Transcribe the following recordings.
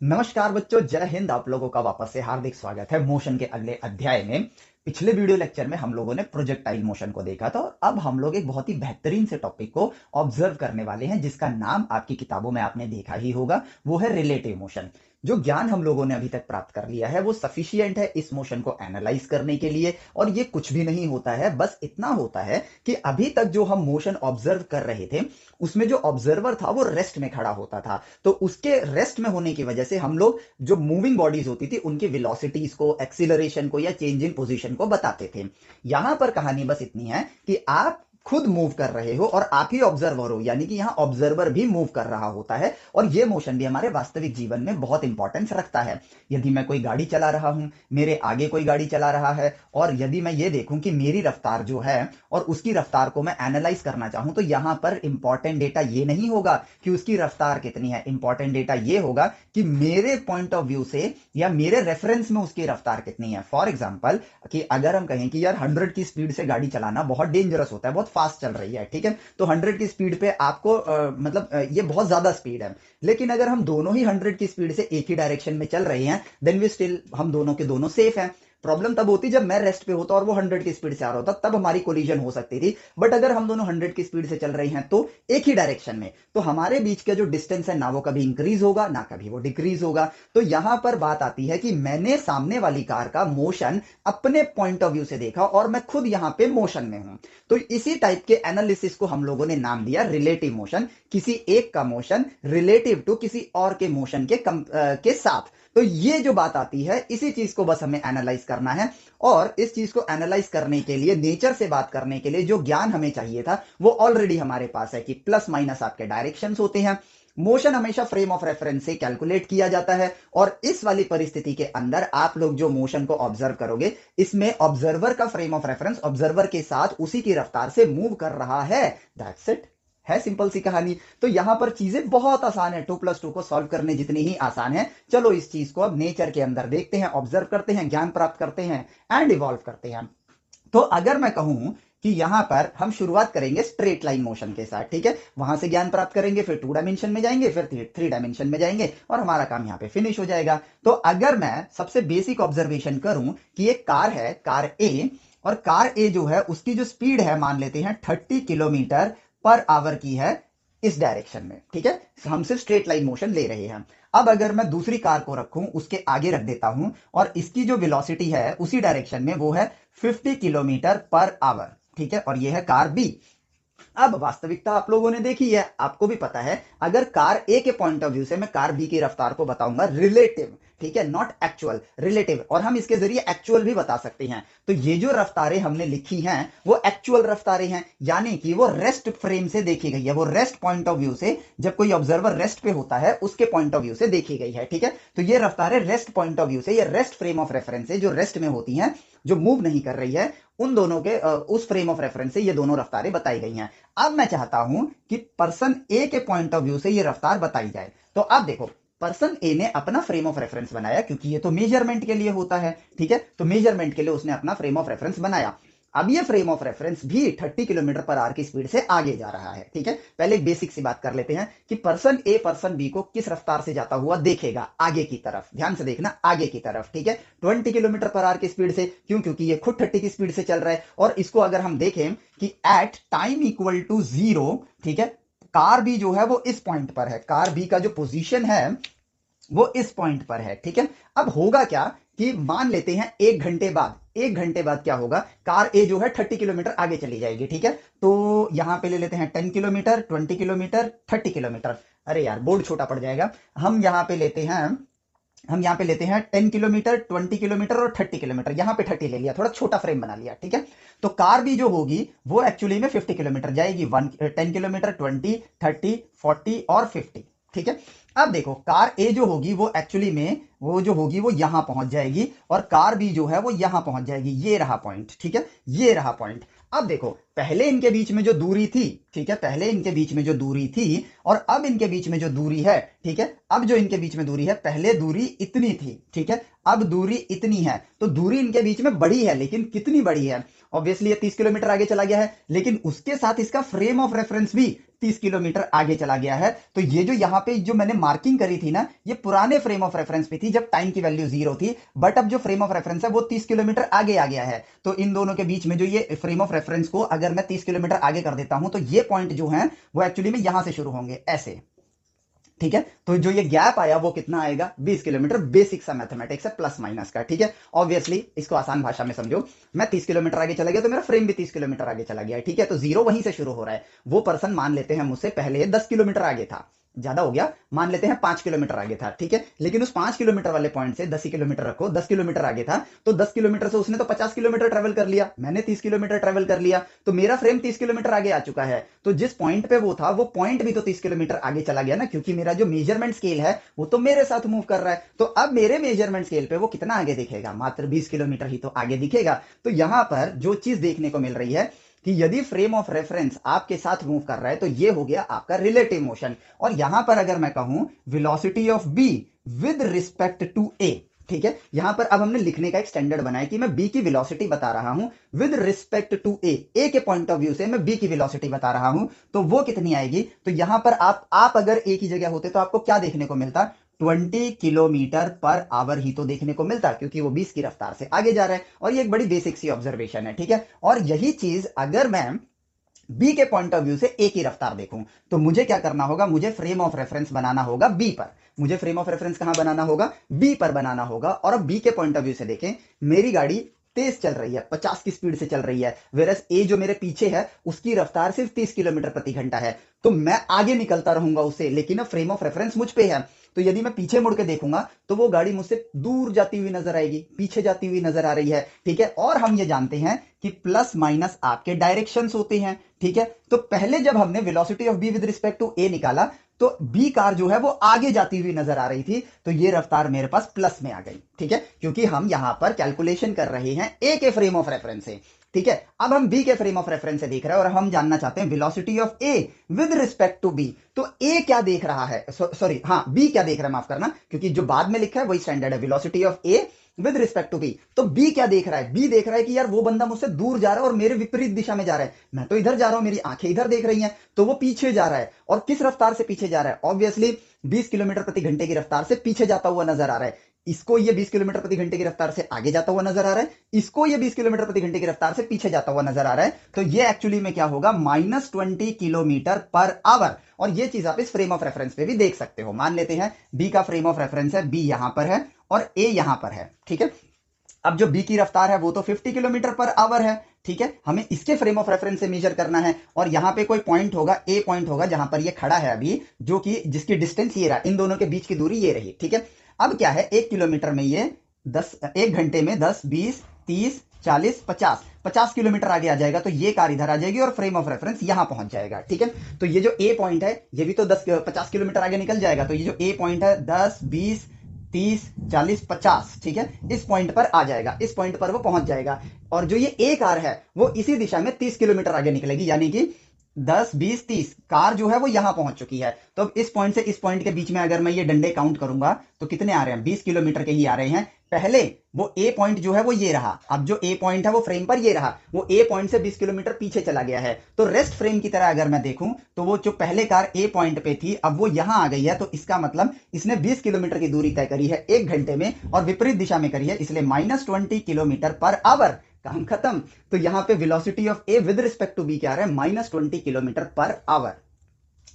नमस्कार बच्चों, जय हिंद। आप लोगों का वापस से हार्दिक स्वागत है मोशन के अगले अध्याय में। पिछले वीडियो लेक्चर में हम लोगों ने प्रोजेक्टाइल मोशन को देखा था और अब हम लोग एक बहुत ही बेहतरीन से टॉपिक को ऑब्जर्व करने वाले हैं जिसका नाम आपकी किताबों में आपने देखा ही होगा। वो है रिलेटिव मोशन। जो ज्ञान हम लोगों ने अभी तक प्राप्त कर लिया है वो सफिशियंट है इस मोशन को एनालाइज करने के लिए। और ये कुछ भी नहीं होता है, बस इतना होता है कि अभी तक जो हम मोशन ऑब्जर्व कर रहे थे उसमें जो ऑब्जर्वर था वो रेस्ट में खड़ा होता था। तो उसके रेस्ट में होने की वजह से हम लोग जो मूविंग बॉडीज होती थी उनकी वेलोसिटीज को, एक्सीलरेशन को या चेंज इन पोजीशन को बताते थे। यहां पर कहानी बस इतनी है कि आप खुद मूव कर रहे हो और आप ही ऑब्जर्वर हो, यानी कि यहां ऑब्जर्वर भी मूव कर रहा होता है। और यह मोशन भी हमारे वास्तविक जीवन में बहुत इंपॉर्टेंस रखता है। यदि मैं कोई गाड़ी चला रहा हूं, मेरे आगे कोई गाड़ी चला रहा है, और यदि मैं ये देखूं कि मेरी रफ्तार जो है और उसकी रफ्तार को मैं एनालाइज करना चाहूं, तो यहां पर इंपॉर्टेंट डेटा ये नहीं होगा कि उसकी रफ्तार कितनी है। इंपॉर्टेंट डेटा ये होगा कि मेरे पॉइंट ऑफ व्यू से या मेरे रेफरेंस में उसकी रफ्तार कितनी है। फॉर एग्जाम्पल, कि अगर हम कहें कि यार 100 की स्पीड से गाड़ी चलाना बहुत डेंजरस होता है, बहुत फास्ट चल रही है, ठीक है, तो 100 की स्पीड पे आपको ये बहुत ज्यादा स्पीड है। लेकिन अगर हम दोनों ही 100 की स्पीड से एक ही डायरेक्शन में चल रहे हैं, देन वी स्टिल, हम दोनों के दोनों सेफ हैं। प्रॉब्लम तब होती जब मैं रेस्ट पे होता और वो 100 की स्पीड से आ रहा होता, तब हमारी कोलिजन हो सकती थी। बट अगर हम दोनों 100 की स्पीड से चल रहे हैं तो एक ही डायरेक्शन में, तो हमारे बीच का जो डिस्टेंस है ना वो कभी इंक्रीज होगा ना कभी वो डिक्रीज होगा। तो यहां पर बात आती है कि मैंने सामने वाली कार का मोशन अपने पॉइंट ऑफ व्यू से देखा और मैं खुद यहां पे मोशन में हूं। तो इसी टाइप के एनालिसिस को हम लोगों ने नाम दिया रिलेटिव मोशन। किसी एक का मोशन रिलेटिव टू किसी और के मोशन के साथ। तो ये जो बात आती है, इसी चीज को बस हमें एनालाइज करना है। और इस चीज को एनालाइज करने के लिए, नेचर से बात करने के लिए जो ज्ञान हमें चाहिए था वो ऑलरेडी हमारे पास है कि प्लस माइनस आपके डायरेक्शंस होते हैं। मोशन हमेशा फ्रेम ऑफ रेफरेंस से कैलकुलेट किया जाता है। और इस वाली परिस्थिति के अंदर आप लोग जो मोशन को ऑब्जर्व करोगे, इसमें ऑब्जर्वर का फ्रेम ऑफ रेफरेंस ऑब्जर्वर के साथ उसी की रफ्तार से मूव कर रहा है। That's it. है सिंपल सी कहानी। तो यहां पर चीजें बहुत आसान है, 2+2 को सॉल्व करने जितनी ही आसान है। चलो इस चीज को अब नेचर के अंदर देखते हैं, ऑब्जर्व करते हैं, ज्ञान प्राप्त करते हैं एंड इवॉल्व करते हैं। तो अगर मैं कहूं कि यहां पर हम शुरुआत करेंगे स्ट्रेट लाइन मोशन के साथ, ठीक है, वहां से ज्ञान प्राप्त करेंगे, फिर 2 डायमेंशन में जाएंगे, फिर 3 डायमेंशन में जाएंगे और हमारा काम यहां पे फिनिश हो जाएगा। तो अगर मैं सबसे बेसिक ऑब्जर्वेशन करूं कि एक कार है, कार ए, और कार ए जो है उसकी जो स्पीड है मान लेते हैं 30 किलोमीटर पर आवर की है इस डायरेक्शन में, ठीक है, हम सिर्फ स्ट्रेट लाइन मोशन ले रहे हैं। अब अगर मैं दूसरी कार को रखूं, उसके आगे रख देता हूं, और इसकी जो वेलोसिटी है उसी डायरेक्शन में वो है 50 किलोमीटर पर आवर, ठीक है, और ये है कार बी। अब वास्तविकता आप लोगों ने देखी है, आपको भी पता है, अगर कार ए के पॉइंट ऑफ व्यू से मैं कार बी की रफ्तार को बताऊंगा रिलेटिव, ठीक है, नॉट एक्चुअल, रिलेटिव, और हम इसके जरिए एक्चुअल भी बता सकते हैं। तो ये जो रफ्तारें हमने लिखी हैं वो एक्चुअल रफ्तारें हैं, यानी कि वो रेस्ट फ्रेम से देखी गई है, वो रेस्ट पॉइंट ऑफ व्यू से, जब कोई ऑब्जर्वर रेस्ट पे होता है उसके पॉइंट ऑफ व्यू से देखी गई है, ठीक है। तो ये रफ्तारें रेस्ट पॉइंट ऑफ व्यू से, ये रेस्ट फ्रेम ऑफ रेफरेंस से, जो रेस्ट में होती हैं, जो मूव नहीं कर रही है, उन दोनों के उस फ्रेम ऑफ रेफरेंस से ये दोनों रफ्तारें बताई गई हैं। अब मैं चाहता हूं कि पर्सन ए के पॉइंट ऑफ व्यू से ये रफ्तार बताई जाए। तो अब देखो, पर्सन ए ने अपना फ्रेम ऑफ रेफरेंस बनाया, क्योंकि ये तो मेजरमेंट के लिए होता है, ठीक है, तो मेजरमेंट के लिए उसने अपना फ्रेम ऑफ रेफरेंस बनाया। अब ये फ्रेम ऑफ रेफरेंस भी 30 किलोमीटर पर आवर की स्पीड से आगे जा रहा है, ठीक है। पहले एक बेसिक सी बात कर लेते हैं कि पर्सन ए पर्सन बी को किस रफ्तार से जाता हुआ देखेगा, आगे की तरफ, ध्यान से देखना, आगे की तरफ, ठीक है, 20 किलोमीटर पर आवर की स्पीड से। क्यों? क्योंकि ये खुद 30 की स्पीड से चल रहा है। और इसको अगर हम देखें कि एट टाइम इक्वल टू 0, ठीक है, कार बी जो है वो इस पॉइंट पर है, कार बी का जो पोजीशन है वो इस पॉइंट पर है, ठीक है। अब होगा क्या कि मान लेते हैं 1 घंटे बाद, 1 घंटे बाद क्या होगा, कार ए जो है 30 किलोमीटर आगे चली जाएगी, ठीक है। तो यहां पे ले लेते हैं 10 किलोमीटर, 20 किलोमीटर, 30 किलोमीटर। अरे यार बोर्ड छोटा पड़ जाएगा। हम यहां पे लेते हैं हम यहाँ पे लेते हैं 10 किलोमीटर, 20 किलोमीटर और 30 किलोमीटर। यहाँ पे 30 ले लिया, थोड़ा छोटा फ्रेम बना लिया, ठीक है। तो कार भी जो होगी वो एक्चुअली में 50 किलोमीटर जाएगी, 10 किलोमीटर, 20, 30, 40 और 50, ठीक है। अब देखो, कार ए जो होगी वो एक्चुअली में वो जो होगी वो यहां पहुंच जाएगी, और कार बी जो है वो यहां पहुंच जाएगी। ये रहा पॉइंट, ठीक है, ये रहा पॉइंट। अब देखो, पहले इनके बीच में जो दूरी थी, ठीक है, पहले इनके बीच में जो दूरी थी और अब इनके बीच में जो दूरी है, ठीक है, अब जो इनके बीच में दूरी है, पहले दूरी इतनी थी, ठीक है, अब दूरी इतनी है, तो दूरी इनके बीच में बड़ी है, लेकिन कितनी बड़ी है? ऑब्वियसली ये 30 किलोमीटर आगे चला गया है, लेकिन उसके साथ इसका फ्रेम ऑफ रेफरेंस भी 30 किलोमीटर आगे चला गया है। तो ये जो यहाँ पे जो मैंने मार्किंग करी थी ना, ये पुराने फ्रेम ऑफ रेफरेंस पे थी जब टाइम की वैल्यू 0 थी, बट अब जो फ्रेम ऑफ रेफरेंस है वो 30 किलोमीटर आगे आ गया है। तो इन दोनों के बीच में जो ये फ्रेम ऑफ रेफरेंस को अगर मैं 30 किलोमीटर आगे कर देता हूं, तो ये पॉइंट जो है वो एक्चुअली में यहां से शुरू होंगे ऐसे, ठीक है। तो जो ये गैप आया वो कितना आएगा? 20 किलोमीटर। बेसिक सा मैथमेटिक्स है, प्लस माइनस का, ठीक है। ऑब्वियसली इसको आसान भाषा में समझो, मैं 30 किलोमीटर आगे चला गया तो मेरा फ्रेम भी 30 किलोमीटर आगे चला गया, ठीक है। तो जीरो वहीं से शुरू हो रहा है। वो पर्सन मान लेते हैं मुझसे पहले 10 किलोमीटर आगे था, ज्यादा हो गया, मान लेते हैं 5 किलोमीटर आगे था, ठीक है। लेकिन उस 5 किलोमीटर वाले पॉइंट से 10 किलोमीटर रखो, 10 किलोमीटर आगे था, तो 10 किलोमीटर से उसने तो 50 किलोमीटर ट्रेवल कर लिया, मैंने 30 किलोमीटर ट्रेवल कर लिया, तो मेरा फ्रेम 30 किलोमीटर आगे आ चुका है। तो जिस पॉइंट पे वो था वो पॉइंट भी तो 30 किलोमीटर आगे चला गया ना, क्योंकि मेरा जो मेजरमेंट स्केल है वो तो मेरे साथ मूव कर रहा है। तो अब मेरे मेजरमेंट स्केल पे वो कितना आगे दिखेगा? मात्र 20 किलोमीटर ही तो आगे दिखेगा। तो यहां पर जो चीज देखने को मिल रही है कि यदि फ्रेम ऑफ रेफरेंस आपके साथ मूव कर रहा है तो ये हो गया आपका रिलेटिव मोशन। और यहां पर अगर मैं कहूं velocity of B with respect to A, ठीक है, यहां पर अब हमने लिखने का एक स्टैंडर्ड बनाया कि मैं बी की वेलोसिटी बता रहा हूं विद रिस्पेक्ट टू ए के पॉइंट ऑफ व्यू से मैं बी की वेलोसिटी बता रहा हूं, तो वो कितनी आएगी? तो यहां पर आप अगर ए की जगह होते तो आपको क्या देखने को मिलता? 20 किलोमीटर पर आवर ही तो देखने को मिलता, क्योंकि वो 20 की रफ्तार से आगे जा रहा है। और ये एक बड़ी बेसिक सी ऑब्जर्वेशन है, ठीक है। और यही चीज अगर मैं बी के पॉइंट ऑफ व्यू से ए की रफ्तार देखूं, तो मुझे क्या करना होगा? मुझे फ्रेम ऑफ रेफरेंस बनाना होगा बी पर। मुझे फ्रेम ऑफ रेफरेंस कहां बनाना होगा? बी पर बनाना होगा। और अब बी के पॉइंट ऑफ व्यू से देखें, मेरी गाड़ी तेज चल रही है, 50 की स्पीड से चल रही है, वेरस ए जो मेरे पीछे है उसकी रफ्तार सिर्फ 30 किलोमीटर प्रति घंटा है। तो मैं आगे निकलता रहूंगा उससे, लेकिन अब फ्रेम ऑफ रेफरेंस मुझ पे है। तो यदि मैं पीछे मुड़ के देखूंगा तो वो गाड़ी मुझसे दूर जाती हुई नजर आएगी, पीछे जाती हुई नजर आ रही है, ठीक है। और हम ये जानते हैं कि प्लस माइनस आपके डायरेक्शंस होते हैं, ठीक है। तो पहले जब हमने velocity of B with respect to A निकाला तो बी कार जो है वो आगे जाती हुई नजर आ रही थी, तो ये रफ्तार मेरे पास प्लस में आ गई, ठीक है, क्योंकि हम यहां पर कैलकुलेशन कर रहे हैं ए के फ्रेम ऑफ रेफरेंस से, ठीक है। अब हम बी के फ्रेम ऑफ रेफरेंस से देख रहे हैं और हम जानना चाहते हैं velocity of A with respect to B. तो ए क्या देख रहा है, सॉरी हाँ, बी क्या देख रहा है, माफ करना, क्योंकि जो बाद में लिखा है वही स्टैंडर्ड है, velocity of A with respect to B. तो बी क्या देख रहा है? बी देख रहा है कि यार वो बंदा मुझसे दूर जा रहा है और मेरे विपरीत दिशा में जा रहा है, मैं तो इधर जा रहा हूं, मेरी आंखें इधर देख रही हैं, तो वो पीछे जा रहा है। और किस रफ्तार से पीछे जा रहा है? ऑब्वियसली 20 किलोमीटर प्रति घंटे की रफ्तार से पीछे जाता हुआ नजर आ रहा है। इसको ये 20 किलोमीटर प्रति घंटे की रफ्तार से आगे जाता हुआ नजर आ रहा है, इसको ये 20 किलोमीटर प्रति घंटे की रफ्तार से पीछे जाता हुआ नजर आ रहा है। तो ये एक्चुअली में क्या होगा? -20 किलोमीटर पर आवर। और ये चीज आप इस फ्रेम ऑफ रेफरेंस पे भी देख सकते हो। मान लेते हैं बी का फ्रेम ऑफ रेफरेंस है, बी यहां पर है और ए यहां पर है, ठीक है। अब जो बी की रफ्तार है वो तो 50 किलोमीटर पर आवर है, ठीक है। हमें इसके फ्रेम ऑफ रेफरेंस से मेजर करना है और यहां पे कोई पॉइंट होगा, ए पॉइंट होगा, जहां पर ये खड़ा है अभी, जो कि जिसकी डिस्टेंस ये रहा, इन दोनों के बीच की दूरी ये रही, ठीक है। अब क्या है, 1 किलोमीटर में ये 1 घंटे में 10, 20, 30, 40, 50 किलोमीटर आगे आ जाएगा। तो ये कार इधर आ जाएगी और फ्रेम ऑफ रेफरेंस यहां पहुंच जाएगा, ठीक है। तो ये जो ए पॉइंट है ये भी तो 50 किलोमीटर आगे निकल जाएगा। तो ये जो ए पॉइंट है 10, 20, 30, 40, 50, ठीक है, इस पॉइंट पर आ जाएगा, इस पॉइंट पर वो पहुंच जाएगा। और जो ये ए कार है वो इसी दिशा में 30 किलोमीटर आगे निकलेगी, यानी कि 10, 20, 30 कार जो है वो यहां पहुंच चुकी है। तो अब इस पॉइंट से इस पॉइंट के बीच में अगर मैं ये डंडे काउंट करूंगा तो कितने आ रहे हैं? 20 किलोमीटर के ही आ रहे हैं। पहले वो ए पॉइंट जो है वो ये रहा, अब जो ए पॉइंट है वो फ्रेम पर ये रहा, वो ए पॉइंट से 20 किलोमीटर पीछे चला गया है। तो रेस्ट फ्रेम की तरह अगर मैं देखूं तो वो जो पहले कार ए पॉइंट पे थी अब वो यहां आ गई है। तो इसका मतलब इसने 20 किलोमीटर की दूरी तय करी है 1 घंटे में और विपरीत दिशा में करी है, इसलिए -20 किलोमीटर पर आवर। काम खत्म। तो यहां पे velocity of A with respect to B क्या आ रहा है? -20 किलोमीटर पर आवर,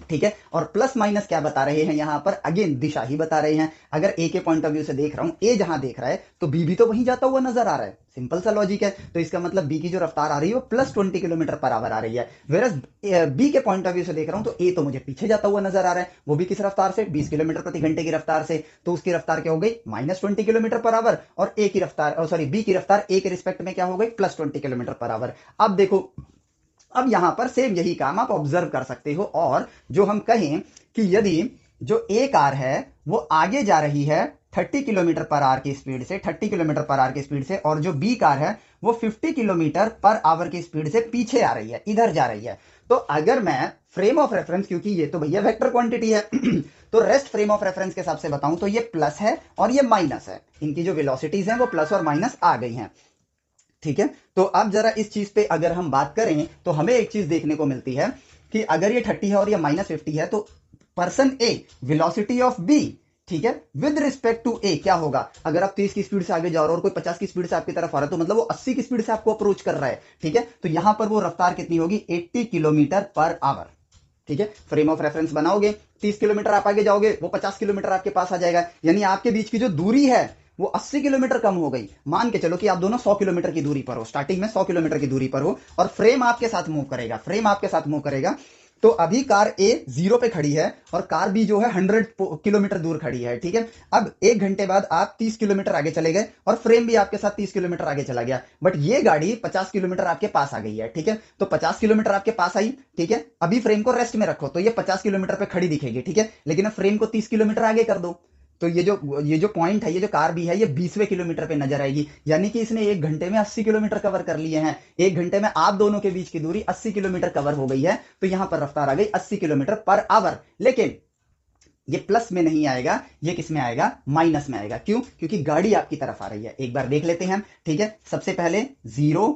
ठीक है। और प्लस माइनस क्या बता रहे हैं यहां पर? अगेन दिशा ही बता रहे हैं। अगर ए के पॉइंट ऑफ व्यू से देख रहा हूं, ए जहां देख रहा है तो बी भी तो वहीं जाता हुआ नजर आ रहा है, सिंपल सा लॉजिक है। तो इसका मतलब बी की जो रफ्तार आ रही है वो +20 किलोमीटर पर आवर आ रही है। वेरस बी के पॉइंट ऑफ व्यू से देख रहा हूं तो ए तो मुझे पीछे जाता हुआ नजर आ रहा है, वो भी किस रफ्तार से? 20 किलोमीटर प्रति घंटे की रफ्तार से। तो उसकी रफ्तार क्या हो गई? -20 किलोमीटर पर आवर। और ए की रफ्तार, सॉरी, बी की रफ्तार ए के रिस्पेक्ट में क्या हो गई? +20 किलोमीटर पर आवर। अब देखो, अब यहां पर सेम यही काम आप ऑब्जर्व कर सकते हो। और जो हम कहें कि यदि जो ए कार है वो आगे जा रही है 30 किलोमीटर पर आवर की स्पीड से 30 किलोमीटर पर आवर की स्पीड से, और जो बी कार है वो 50 किलोमीटर पर आवर की स्पीड से पीछे आ रही है, इधर जा रही है। तो अगर मैं फ्रेम ऑफ रेफरेंस, क्योंकि ये तो भैया वेक्टर क्वांटिटी है तो रेस्ट फ्रेम ऑफ रेफरेंस के हिसाब से बताऊं तो ये प्लस है और ये माइनस है, इनकी जो वेलोसिटीज हैं वो प्लस और माइनस आ गई हैं। ठीक है, तो अब जरा इस चीज पे अगर हम बात करें तो हमें एक चीज देखने को मिलती है कि अगर ये 30 है और ये -50 है तो person A velocity of B, ठीक है, विद रिस्पेक्ट टू ए क्या होगा? अगर आप 30 की स्पीड से आगे जा रहे हो और कोई 50 की स्पीड से आपकी तरफ आ रहा है तो मतलब वो 80 की स्पीड से आपको अप्रोच कर रहा है। ठीक है, तो यहां पर वो रफ्तार कितनी होगी? 80 किलोमीटर पर आवर। ठीक है, फ्रेम ऑफ रेफरेंस बनाओगे, 30 किलोमीटर आप आगे जाओगे, वो 50 किलोमीटर आपके पास आ जाएगा, यानी आपके बीच की जो दूरी है वो 80 किलोमीटर कम हो गई। मान के चलो कि आप दोनों 100 किलोमीटर की दूरी पर हो, स्टार्टिंग में 100 किलोमीटर की दूरी पर हो और फ्रेम आपके साथ मूव करेगा, फ्रेम आपके साथ मूव करेगा। तो अभी कार ए 0 पे खड़ी है और कार बी जो है 100 किलोमीटर दूर खड़ी है। ठीक है, अब 1 घंटे बाद आप 30 किलोमीटर आगे चले गए और फ्रेम भी आपके साथ 30 किलोमीटर आगे चला गया, बट ये गाड़ी 50 किलोमीटर आपके पास आ गई है। ठीक है, तो 50 किलोमीटर आपके पास आई, ठीक है, अभी फ्रेम को रेस्ट में रखो तो ये 50 किलोमीटर पे खड़ी दिखेगी। ठीक है, लेकिन अब फ्रेम को 30 किलोमीटर आगे कर दो तो ये जो पॉइंट है, ये जो कार भी है, ये 20वें किलोमीटर पे नजर आएगी, यानी कि इसने 1 घंटे में 80 किलोमीटर कवर कर लिए हैं। 1 घंटे में आप दोनों के बीच की दूरी 80 किलोमीटर कवर हो गई है, तो यहां पर रफ्तार आ गई 80 किलोमीटर पर आवर। लेकिन ये प्लस में नहीं आएगा, ये किस में आएगा? माइनस में आएगा। क्यों? क्योंकि गाड़ी आपकी तरफ आ रही है। एक बार देख लेते हैं। ठीक है, सबसे पहले 0,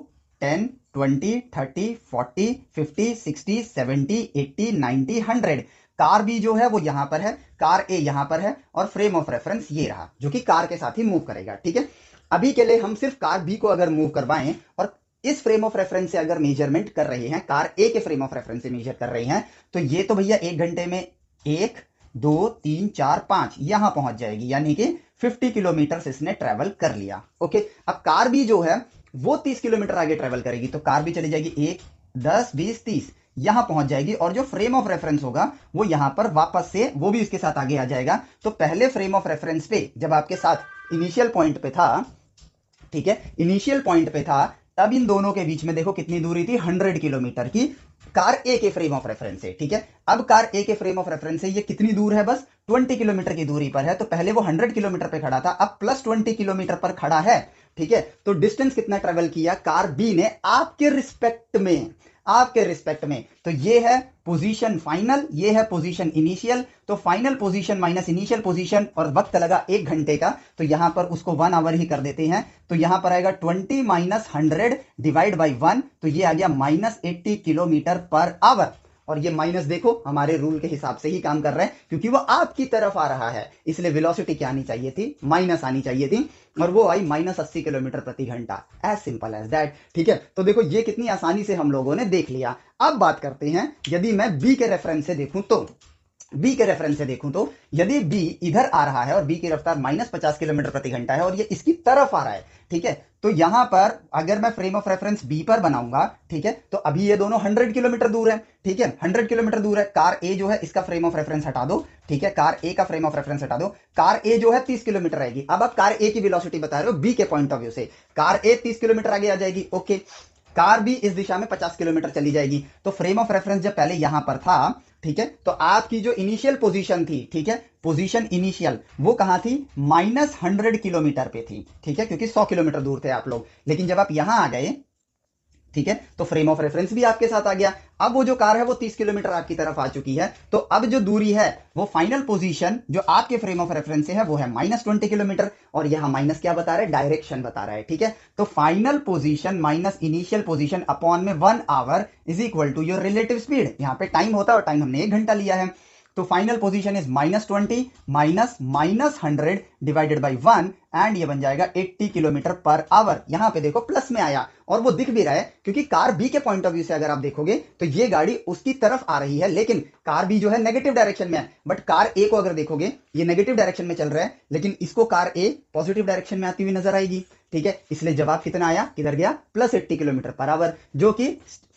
10, 20, 30, 40, 50, 60, 70, 80, 90, 100। कार बी जो है वो यहां पर है, कार ए यहां पर है और फ्रेम ऑफ रेफरेंस ये रहा जो कि कार के साथ ही मूव करेगा। ठीक है, अभी के लिए हम सिर्फ कार बी को अगर मूव करवाएं और इस फ्रेम ऑफ रेफरेंस से अगर मेजरमेंट कर रहे हैं, कार ए के फ्रेम ऑफ रेफरेंस से मेजर कर रहे हैं, तो ये तो भैया 1 घंटे में 1, 2, 3, 4, 5 यहां पहुंच जाएगी, यानी कि 50 किलोमीटर इसने ट्रेवल कर लिया। ओके, अब कार बी जो है वो 30 किलोमीटर आगे ट्रेवल करेगी, तो कार भी चली जाएगी 1, 10, 20, 30 यहां पहुंच जाएगी, और जो फ्रेम ऑफ रेफरेंस होगा वो यहां पर वापस से वो भी इसके साथ आगे आ जाएगा। तो पहले फ्रेम ऑफ रेफरेंस पे जब आपके साथ इनिशियल पॉइंट पे था, ठीक है, इनिशियल पॉइंट पे था, तब इन दोनों के बीच में देखो कितनी दूरी थी? 100 किलोमीटर की, कार ए के फ्रेम ऑफ रेफरेंस से। ठीक है, अब कार ए के फ्रेम ऑफ रेफरेंस से ये कितनी दूर है? बस 20 किलोमीटर की दूरी पर है। तो पहले वो 100 किलोमीटर पे खड़ा था, अब प्लस 20 किलोमीटर पर खड़ा है। ठीक है, तो डिस्टेंस कितना ट्रेवल किया कार बी ने आपके रिस्पेक्ट में, आपके रिस्पेक्ट में? तो ये है पोजीशन फाइनल, ये है पोजीशन इनिशियल। तो final position minus initial position, और वक्त लगा 1 घंटे का, तो यहां पर उसको 1 आवर ही कर देते हैं। तो यहां पर आएगा 20 माइनस 100 डिवाइड बाई 1, तो ये आ गया -80 किलोमीटर पर आवर। और ये माइनस देखो हमारे रूल के हिसाब से ही काम कर रहा है, क्योंकि वो आपकी तरफ आ रहा है, इसलिए वेलोसिटी क्या आनी चाहिए थी? माइनस आनी चाहिए थी, और वो आई -80 किलोमीटर प्रति घंटा। As simple as that. ठीक है, तो देखो ये कितनी आसानी से हम लोगों ने देख लिया। अब बात करते हैं, यदि मैं बी के रेफरेंस से देखूं तो, बी के रेफरेंस से देखूं तो यदि बी इधर आ रहा है और बी की रफ्तार -50 किलोमीटर प्रति घंटा है और ये इसकी तरफ आ रहा है, ठीक है, तो यहां पर अगर मैं फ्रेम ऑफ रेफरेंस बी पर बनाऊंगा, ठीक है, तो अभी ये दोनों 100 किलोमीटर दूर है। ठीक है, 100 किलोमीटर दूर है। कार ए जो है इसका फ्रेम ऑफ रेफरेंस हटा दो, ठीक है, कार ए का फ्रेम ऑफ रेफरेंस हटा दो, कार ए जो है 30 किलोमीटर रहेगी। अब आप कार ए की वेलोसिटी बता रहे हो बी के पॉइंट ऑफ व्यू से, कार ए 30 किलोमीटर आगे आ जाएगी। ओके, कार भी इस दिशा में 50 किलोमीटर चली जाएगी। तो फ्रेम ऑफ रेफरेंस जब पहले यहां पर था, ठीक है, तो आपकी जो इनिशियल पोजीशन थी, ठीक है, पोजीशन इनिशियल वो कहां थी? -100 किलोमीटर पे थी। ठीक है, क्योंकि 100 किलोमीटर दूर थे आप लोग। लेकिन जब आप यहां आ गए, ठीक है, तो फ्रेम ऑफ रेफरेंस भी आपके साथ आ गया। अब वो जो कार है वो 30 किलोमीटर आपकी तरफ आ चुकी है। तो अब जो दूरी है वो फाइनल पोजीशन जो आपके फ्रेम ऑफ रेफरेंस से है वो है -20 किलोमीटर, और यहां माइनस क्या बता रहा है? डायरेक्शन बता रहा है। ठीक है, तो final position minus initial position upon में 1 hour is equal to your relative speed. यहां पे टाइम होता है और टाइम हमने 1 घंटा लिया है। तो final position is -20 minus -100 divided by 1, and ये बन जाएगा 80 किलोमीटर पर आवर। यहां पे देखो प्लस में आया, और वो दिख भी रहा है क्योंकि कार बी के पॉइंट ऑफ व्यू से अगर आप देखोगे तो ये गाड़ी उसकी तरफ आ रही है, लेकिन कार बी जो है नेगेटिव डायरेक्शन में है। बट कार ए को अगर देखोगे ये नेगेटिव डायरेक्शन में चल रहा है, लेकिन इसको कार ए पॉजिटिव डायरेक्शन में आती हुई नजर आएगी। ठीक है, इसलिए जवाब कितना आया? किधर गया? +80 किलोमीटर पर आवर, जो कि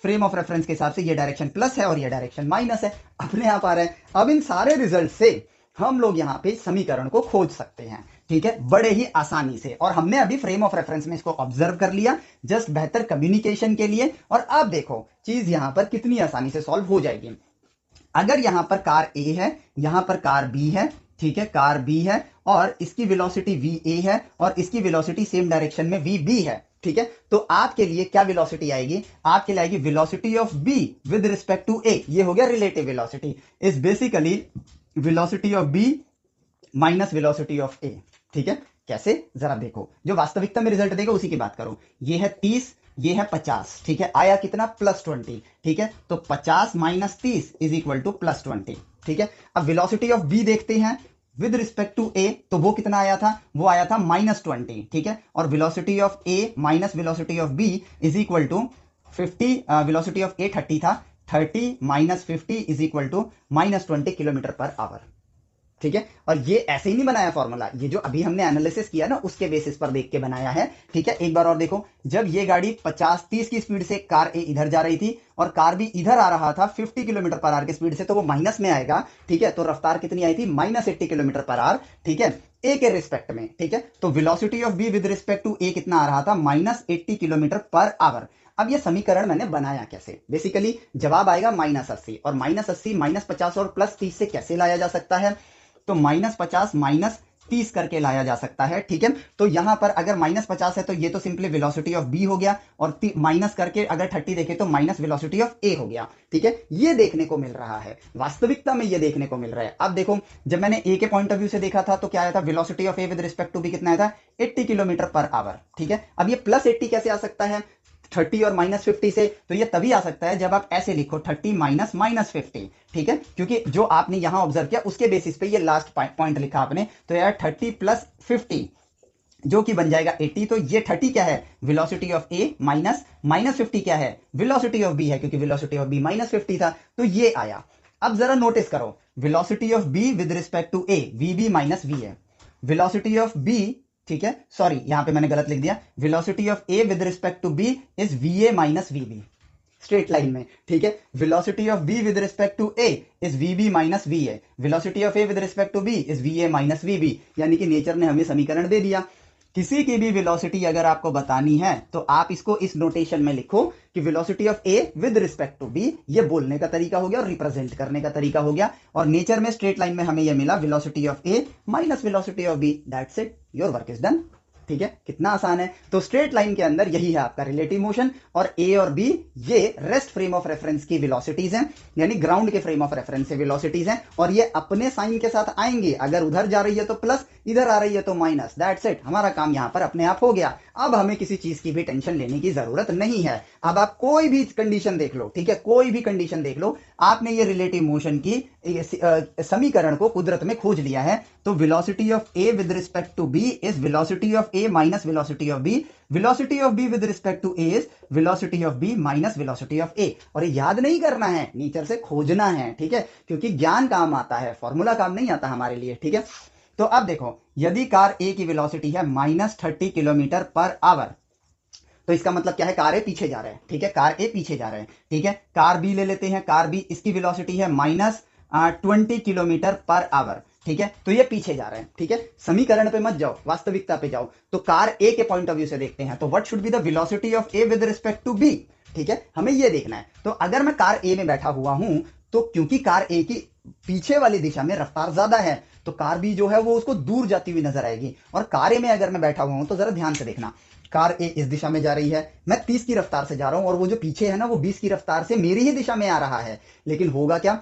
फ्रेम ऑफ रेफरेंस के हिसाब से ये डायरेक्शन प्लस है और ये डायरेक्शन माइनस है, अपने आप आ रहा है। अब इन सारे रिजल्ट से हम लोग यहां पे समीकरण को खोज सकते हैं। ठीक है, बड़े ही आसानी से, और हमने अभी फ्रेम ऑफ रेफरेंस में इसको ऑब्जर्व कर लिया जस्ट बेहतर कम्युनिकेशन के लिए। और अब देखो चीज यहां पर कितनी आसानी से सॉल्व हो जाएगी। अगर यहां पर कार ए है, यहां पर कार बी है, ठीक है, कार बी है, और इसकी वेलोसिटी va है और इसकी वेलोसिटी सेम डायरेक्शन में vb है, ठीक है। तो आपके लिए क्या वेलोसिटी आएगी, आपके लिए आएगी velocity of b with respect to a, ये हो गया relative velocity, is basically velocity of b minus velocity of a, ठीक है। कैसे, जरा देखो, जो वास्तविकता में रिजल्ट देगा उसी की बात करो। ये है 30, ये है 50, ठीक है। आया कितना, +20, ठीक है। तो 50 माइनस 30 इज इक्वल टू +20, ठीक है। अब वेलोसिटी ऑफ b देखते हैं विद रिस्पेक्ट टू a, तो वो कितना आया था, वो आया था -20, ठीक है। और velocity of a minus velocity of b is equal to 50, velocity of a 30 था, 30 minus 50 is equal to -20 kilometre per hour, ठीक है। और ये ऐसे ही नहीं बनाया फॉर्मूला, ये जो अभी हमने एनालिसिस किया ना उसके बेसिस पर देख के बनाया है, ठीक है। एक बार और देखो, जब ये गाड़ी 50-30 की स्पीड से कार ए इधर जा रही थी और कार बी इधर आ रहा था 50 किलोमीटर पर आवर की स्पीड से, तो वो माइनस में आएगा, ठीक है। तो रफ्तार कितनी आई थी, -80 किलोमीटर पर आवर, ठीक है, ए के रिस्पेक्ट में, ठीक है। तो velocity of B with respect to A कितना आ रहा था, -80 किलोमीटर पर आवर। अब ये समीकरण मैंने बनाया कैसे, बेसिकली जवाब आएगा -80, और -80 -50 और +30 से कैसे लाया जा सकता है, तो -50 -30 करके लाया जा सकता है, ठीक है। तो यहां पर अगर -50 है तो ये तो सिंपली वेलोसिटी ऑफ b हो गया, और माइनस करके अगर 30 देखे तो माइनस वेलोसिटी ऑफ a हो गया, ठीक है। ये देखने को मिल रहा है, वास्तविकता में ये देखने को मिल रहा है। अब देखो, जब मैंने a के पॉइंट ऑफ व्यू से देखा था तो क्या आया था, velocity of a with respect to b कितना आया था, 80 किलोमीटर पर आवर, ठीक है। अब ये +80 कैसे आ सकता है 30 और -50 से, तो ये तभी आ सकता है जब आप ऐसे लिखो 30 माइनस -50, ठीक है। क्योंकि जो आपने यहां ऑब्जर्व किया उसके बेसिस पे ये लास्ट पॉइंट लिखा आपने, तो यार 30 + 50 जो कि बन जाएगा 80। तो ये 30 क्या है, वेलोसिटी ऑफ a माइनस -50 क्या है, वेलोसिटी ऑफ b है, क्योंकि वेलोसिटी ऑफ b -50 था, तो ये आया। अब जरा नोटिस करो, velocity of b with respect to a vb minus v है, वेलोसिटी ऑफ b, ठीक है, सॉरी यहां पे मैंने गलत लिख दिया, velocity of a with respect to b is va minus vb, straight line में, ठीक है। Velocity of b with respect to a is vb minus va, velocity of a with respect to b is va minus vb, यानी कि nature ने हमें समीकरण दे दिया। किसी की भी वेलोसिटी अगर आपको बतानी है तो आप इसको इस नोटेशन में लिखो कि velocity of a with respect to b, ये बोलने का तरीका हो गया और रिप्रेजेंट करने का तरीका हो गया। और नेचर में स्ट्रेट लाइन में हमें यह मिला velocity of a minus velocity of b, that's it, your work is done, ठीक है। कितना आसान है। तो स्ट्रेट लाइन के अंदर यही है आपका रिलेटिव मोशन, और ए और बी ये रेस्ट फ्रेम ऑफ रेफरेंस की वेलोसिटीज हैं, यानी ग्राउंड के फ्रेम ऑफ रेफरेंस से वेलोसिटीज हैं, और ये अपने साइन के साथ आएंगे, अगर उधर जा रही है तो प्लस, इधर आ रही है तो माइनस, दैट्स इट, हमारा काम यहां पर अपने आप हो गया। अब हमें किसी चीज की भी टेंशन लेने की जरूरत नहीं है। अब आप कोई भी कंडीशन देख लो, ठीक है, कोई भी कंडीशन देख लो, आपने ये रिलेटिव मोशन की समीकरण को कुदरत में खोज लिया है। तो velocity of a with respect to b is velocity of a minus velocity of b, velocity of b with respect to a is velocity of b minus velocity of a। और ये याद नहीं करना है, नेचर से खोजना है, ठीक है, क्योंकि ज्ञान काम आता है, फॉर्मूला काम नहीं आता हमारे लिए, ठीक है। तो अब देखो, यदि कार a की वेलोसिटी है -30 किलोमीटर पर आवर, तो इसका मतलब क्या है, कार ए पीछे जा रहा है, ठीक है, कार ए पीछे जा रहा है, ठीक है। कार बी ले लेते हैं, कार बी, इसकी वेलोसिटी है -20 किलोमीटर पर आवर, ठीक है, तो ये पीछे जा रहे हैं, ठीक है। समीकरण पे मत जाओ, वास्तविकता पे जाओ। तो कार ए के पॉइंट ऑफ व्यू से देखते हैं, तो what should be the velocity of A with respect to B, ठीक है, हमें ये देखना है। तो अगर मैं कार ए में बैठा हुआ हूं, तो क्योंकि कार ए की पीछे वाली दिशा में रफ्तार ज्यादा है, तो कार बी जो है वो उसको दूर जाती हुई नजर आएगी। और कार ए में अगर मैं बैठा हुआ हूं, तो जरा ध्यान से देखना, कार ए इस दिशा में जा रही है, मैं 30 की रफ्तार से जा रहा हूं, और वो जो पीछे है ना वो 20 की रफ्तार से मेरी ही दिशा में आ रहा है। लेकिन होगा क्या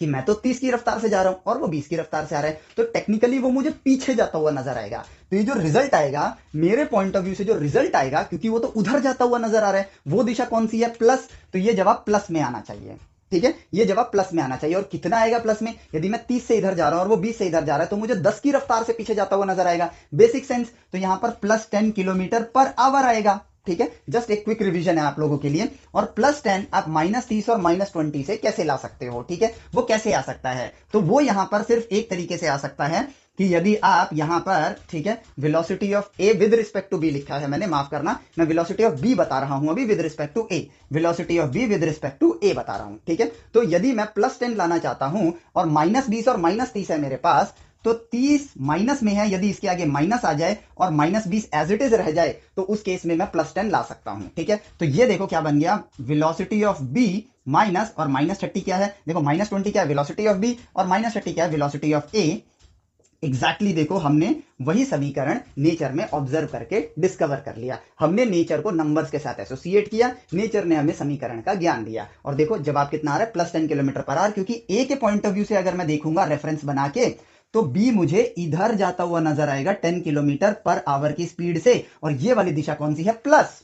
कि मैं तो 30 की रफ्तार से जा रहा हूं और वो 20 की रफ्तार से आ रहा है, तो टेक्निकली वो मुझे पीछे जाता हुआ नजर आएगा। तो ये जो रिजल्ट आएगा, मेरे पॉइंट ऑफ व्यू से जो रिजल्ट आएगा, क्योंकि वो तो उधर जाता हुआ नजर आ रहा है, वो दिशा कौन सी है, प्लस, तो ये जवाब प्लस में आना चाहिए, ठीक है, ये जवाब प्लस में आना चाहिए। और कितना आएगा प्लस में, यदि मैं 30 से इधर जा रहा हूं और वो 20 से इधर जा रहा है, तो मुझे 10 की रफ्तार से पीछे जाता हुआ नजर आएगा, बेसिक सेंस। तो यहां पर +10 किलोमीटर पर आवर आएगा, ठीक है, जस्ट एक क्विक रिवीजन है आप लोगों के लिए। और +10 आप -30 और -20 से कैसे ला सकते हो, ठीक है, वो कैसे आ सकता है, तो वो यहां पर सिर्फ एक तरीके से आ सकता है कि यदि आप यहां पर, ठीक है, velocity of A with respect to B लिखा है मैंने, माफ करना, मैं वेलोसिटी ऑफ बी बता रहा हूं अभी with respect to A, velocity of B with respect to A बता रहा हूं, ठीक है। तो यदि मैं +10 लाना चाहता हूं और -20 और -30 है मेरे पास, तो 30 माइनस में है, यदि इसके आगे माइनस आ जाए और -20 एज इट इज रह जाए, तो उस केस में मैं +10 ला सकता हूं, ठीक है। तो ये देखो क्या बन गया, वेलोसिटी ऑफ बी माइनस, और -30 क्या है, देखो -20 क्या है वेलोसिटी ऑफ बी, और -30 क्या है वेलोसिटी ऑफ ए, एग्जैक्टली देखो, हमने वही समीकरण नेचर में ऑब्जर्व करके डिस्कवर कर लिया। हमने नेचर को नंबर्स के साथ एसोसिएट किया, नेचर ने हमें समीकरण का ज्ञान दिया। और देखो जवाब कितना आ रहा है, +10 किलोमीटर पर आवर, क्योंकि ए के पॉइंट ऑफ व्यू से अगर मैं देखूंगा रेफरेंस बना के, तो बी मुझे इधर जाता हुआ नजर आएगा 10 किलोमीटर पर आवर की स्पीड से, और ये वाली दिशा कौन सी है, प्लस।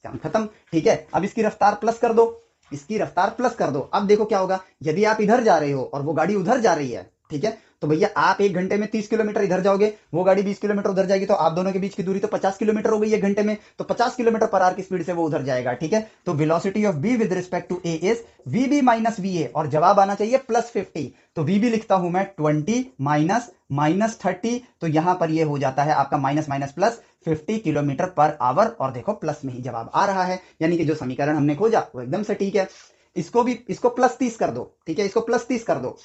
काम खत्म। ठीक है, अब इसकी रफ्तार प्लस कर दो, इसकी रफ्तार प्लस कर दो। अब देखो क्या होगा, यदि आप इधर जा रहे हो और वो गाड़ी उधर जा रही है, ठीक है, तो भैया आप 1 घंटे में 30 किलोमीटर इधर जाओगे, वो गाड़ी 20 किलोमीटर उधर जाएगी, तो आप दोनों के बीच की दूरी तो 50 किलोमीटर हो गई 1 घंटे में, तो 50 किलोमीटर पर आवर की स्पीड से वो उधर जाएगा। ठीक है, तो velocity of B with respect to A is V B minus we A, और जवाब आना चाहिए +50। तो वीबी लिखता हूं मैं 20 माइनस 30, तो यहां पर ये हो जाता है आपका minus minus plus 50 kilometre per our, और देखो प्लस में ही जवाब आ रहा है, यानी कि जो समीकरण हमने खोजा वो एकदम से ठीक है। इसको +30 कर दो, ठीक है, इसको +30 कर दो,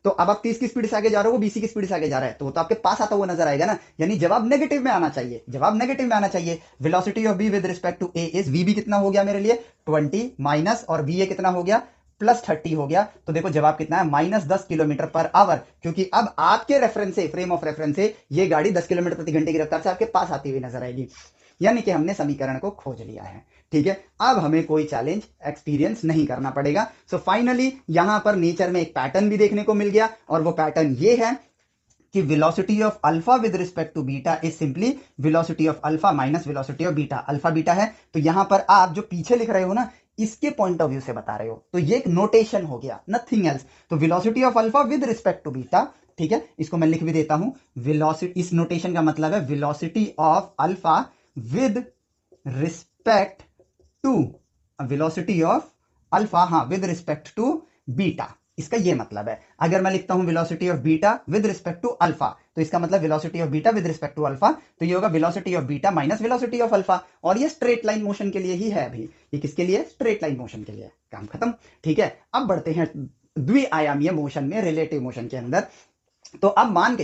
तो अब आप 30 की स्पीड से आगे जा रहे हो, 20 की स्पीड से आगे जा रहा है, तो वो तो आपके पास आता हुआ नजर आएगा ना, यानी जवाब नेगेटिव में आना चाहिए, जवाब नेगेटिव में आना चाहिए। Velocity of B with respect to A is, V B कितना हो गया मेरे लिए 20 माइनस, और वी ए कितना हो गया +30 हो गया, तो देखो जवाब कितना है -10 किलोमीटर पर आवर, क्योंकि अब आपके रेफरेंस से, फ्रेम ऑफ रेफरेंस से ये गाड़ी 10 किलोमीटर प्रति घंटे की रफ्तार से आपके पास आती हुई नजर आएगी, यानी कि हमने समीकरण को खोज लिया है। ठीक है, अब हमें कोई चैलेंज एक्सपीरियंस नहीं करना पड़ेगा। सो फाइनली यहां पर नेचर में एक पैटर्न भी देखने को मिल गया, और वो पैटर्न ये है कि velocity of alpha with respect to beta is simply velocity of alpha minus velocity of beta. Alpha beta है, तो यहां पर आप जो पीछे लिख रहे हो ना, इसके पॉइंट ऑफ व्यू से बता रहे हो, तो ये एक नोटेशन हो गया, नथिंग एल्स। तो velocity of alpha with respect to beta, ठीक है, इसको मैं लिख भी देता हूं, वेलोसिटी, इस नोटेशन का मतलब है velocity of alpha with respect to, velocity of alpha, हाँ, विद रिस्पेक्ट टू बीटा, इसका ये मतलब है। अगर मैं लिखता हूं velocity of beta with respect to alpha, तो इसका मतलब velocity of beta with respect to alpha, तो ये होगा velocity of beta minus velocity of alpha, और ये स्ट्रेट लाइन मोशन के लिए ही है अभी, ये किसके लिए, स्ट्रेट लाइन मोशन के लिए। काम खत्म। ठीक है, अब बढ़ते हैं द्विआयामीय मोशन में, रिलेटिव मोशन के अंदर। तो अब मान के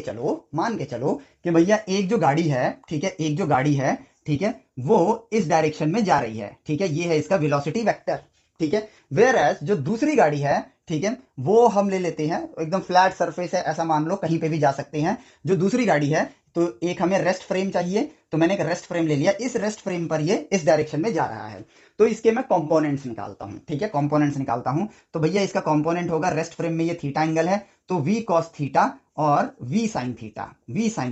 चलो कि भैया एक जो गाड़ी है, ठीक है, एक जो गाड़ी है, ठीक है, वो इस डायरेक्शन में जा रही है, ठीक है, ये है इसका वेलोसिटी वेक्टर, ठीक है। वेयर एज जो दूसरी गाड़ी है, ठीक है, वो हम ले लेते हैं, एकदम फ्लैट सरफेस है ऐसा मान लो, कहीं पे भी जा सकते हैं। जो दूसरी गाड़ी है, तो एक हमें रेस्ट फ्रेम चाहिए, तो मैंने एक रेस्ट फ्रेम ले लिया, इस रेस्ट फ्रेम पर ये इस डायरेक्शन में जा रहा है, तो इसके मैं कंपोनेंट्स निकालता हूं, ठीक है, कंपोनेंट्स निकालता हूं। तो भैया इसका कंपोनेंट होगा, रेस्ट फ्रेम में ये थीटा एंगल है, तो v cos थीटा और v sin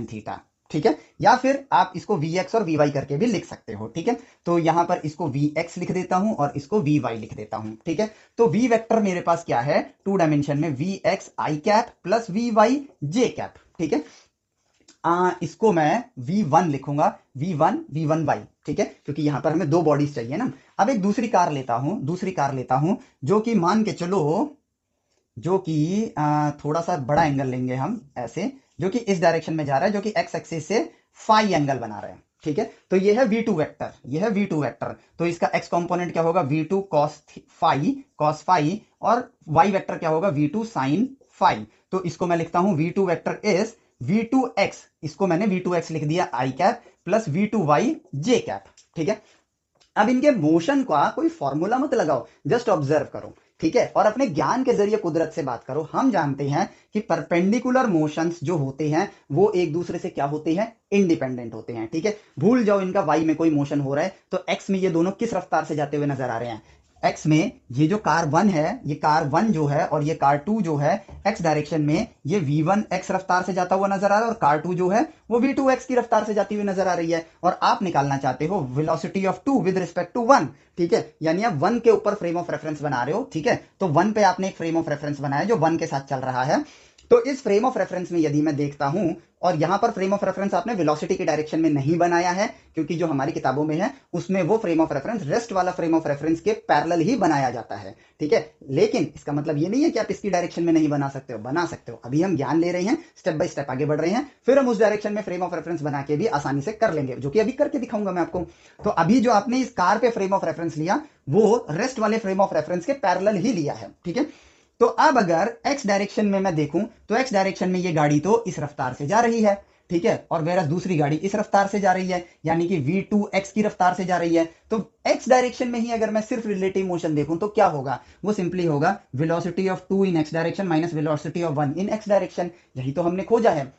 थीटा, ठीक है, या फिर आप इसको vx और vy करके भी लिख सकते हो, ठीक है। तो यहां पर इसको vx लिख देता हूं और इसको vy लिख देता हूं, ठीक है। तो v वेक्टर मेरे पास क्या है, 2 डायमेंशन में vx i cap plus vy j cap, ठीक है। इसको मैं v1 लिखूंगा, v1y, ठीक है, क्योंकि यहां पर हमें 2 बॉडीज चाहिए ना। अब एक दूसरी कार लेता हूं, जो कि मान के चलो, जो कि थोड़ा सा बड़ा एंगल लेंगे हम ऐसे, जो कि इस डायरेक्शन में जा रहा है, जो कि एक्स एक्सिस से फाई एंगल बना रहे हैं, ठीक है। तो ये है v2 वेक्टर, तो इसका x कंपोनेंट क्या होगा, v2 cos फाई, और y वेक्टर क्या होगा, v2 sin फाई। तो इसको मैं लिखता हूं v2 वेक्टर इज v2x, इसको मैंने v2x लिख दिया i cap plus v2y j cap, ठीक है। अब इनके मोशन का कोई फॉर्मूला मत लगाओ, जस्ट ऑब्जर्व करो, ठीक है, और अपने ज्ञान के जरिए कुदरत से बात करो। हम जानते हैं कि परपेंडिकुलर मोशंस जो होते हैं वो एक दूसरे से क्या होते हैं, इंडिपेंडेंट होते हैं, ठीक है। भूल जाओ इनका वाई में कोई मोशन हो रहा है, तो एक्स में ये दोनों किस रफ्तार से जाते हुए नजर आ रहे हैं, एक्स में ये जो कार 1 है, ये कार 1 जो है, और ये कार 2 जो है, एक्स डायरेक्शन में ये v1 एक्स रफ्तार से जाता हुआ नजर आ रहा है, और कार 2 जो है वो v2 एक्स की रफ्तार से जाती हुई नजर आ रही है। और आप निकालना चाहते हो velocity of 2 with respect to 1, ठीक है, यानी आप 1 के ऊपर फ्रेम ऑफ रेफरेंस बना रहे हो, ठीक है। तो 1 पे आपने एक फ्रेम ऑफ रेफरेंस बनाया जो 1 के साथ चल रहा है। तो इस फ्रेम ऑफ रेफरेंस में यदि मैं देखता हूं, और यहां पर फ्रेम ऑफ रेफरेंस आपने वेलोसिटी के डायरेक्शन में नहीं बनाया है, क्योंकि जो हमारी किताबों में है उसमें वो फ्रेम ऑफ रेफरेंस रेस्ट वाला फ्रेम ऑफ रेफरेंस के पैरेलल ही बनाया जाता है, ठीक है। लेकिन इसका मतलब ये नहीं है कि आप इसकी डायरेक्शन में नहीं बना सकते हो, बना सकते हो। अभी हम ज्ञान ले रहे हैं, स्टेप बाय स्टेप आगे बढ़ रहे हैं, फिर हम उस डायरेक्शन में फ्रेम ऑफ रेफरेंस बना के भी आसानी से कर लेंगे, जो कि अभी करके दिखाऊंगा मैं आपको। तो अभी जो आपने इस कार पे फ्रेम ऑफ रेफरेंस लिया, वो रेस्ट वाले फ्रेम ऑफ रेफरेंस के पैरेलल ही लिया है, ठीक है। तो अब अगर x डायरेक्शन में मैं देखूं, तो x डायरेक्शन में ये गाड़ी तो इस रफ्तार से जा रही है, ठीक है, और वेरा दूसरी गाड़ी इस रफ्तार से जा रही है, यानी कि v2x की रफ्तार से जा रही है। तो x डायरेक्शन में ही अगर मैं सिर्फ रिलेटिव मोशन देखूं तो क्या होगा, वो सिंपली होगा velocity of 2 in x direction minus velocity of 1 in x direction. यही तो हमने खोजा है।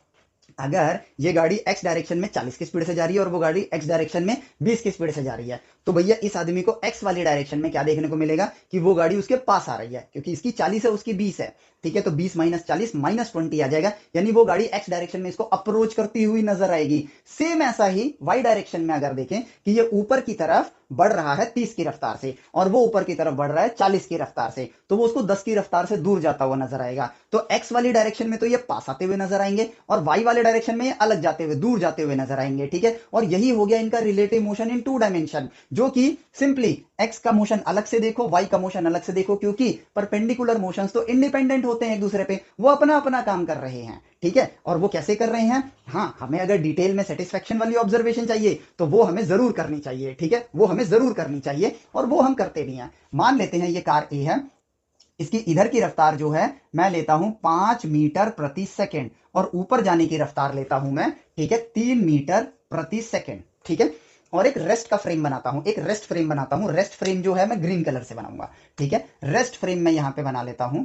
अगर ये गाड़ी x डायरेक्शन में 40 की स्पीड से जा रही है और वो गाड़ी x डायरेक्शन में 20 की स्पीड से जा रही है, तो भैया इस आदमी को x वाली डायरेक्शन में क्या देखने को मिलेगा कि वो गाड़ी उसके पास आ रही है, क्योंकि इसकी 40 है उसकी 20 है। ठीक है, तो 20 माइनस 40 माइनस 20 आ जाएगा, यानी वो गाड़ी x डायरेक्शन में इसको अप्रोच करती हुई नजर आएगी। सेम ऐसा ही y डायरेक्शन में अगर देखें कि ये ऊपर की तरफ बढ़ रहा है 30 की रफ्तार से और वो ऊपर की तरफ बढ़ रहा है 40 की रफ्तार से, तो वो उसको 10 की रफ्तार से दूर जाता हुआ नजर आएगा। तो x वाली डायरेक्शन में तो ये पास आते हुए नजर आएंगे और y वाले डायरेक्शन में ये अलग जाते हुए, दूर जाते हुए नजर आएंगे। ठीक है, और यही हो गया इनका रिलेटिव मोशन इन 2 डायमेंशन, जो कि सिंपली x का मोशन अलग से देखो, y का मोशन अलग से देखो, क्योंकि परपेंडिकुलर मोशंस तो इंडिपेंडेंट होते हैं एक दूसरे पे, वो अपना अपना काम कर रहे हैं। ठीक है, और वो कैसे कर रहे हैं, हाँ, हमें अगर डिटेल में सेटिस्फेक्शन वाली ऑब्जर्वेशन चाहिए तो वो हमें जरूर करनी चाहिए। ठीक है, वो हमें जरूर करनी चाहिए और वो हम करते भी हैं। मान लेते हैं ये कार ए है, इसकी इधर की रफ्तार जो है मैं लेता हूं 5 मीटर प्रति सेकंड और ऊपर जाने की रफ्तार लेता हूं मैं, ठीक है, 3 मीटर प्रति सेकंड। ठीक है, और एक रेस्ट का फ्रेम बनाता हूं, एक रेस्ट फ्रेम बनाता हूं। रेस्ट फ्रेम जो है मैं ग्रीन कलर से बनाऊंगा। ठीक है, रेस्ट फ्रेम मैं यहां पे बना लेता हूं,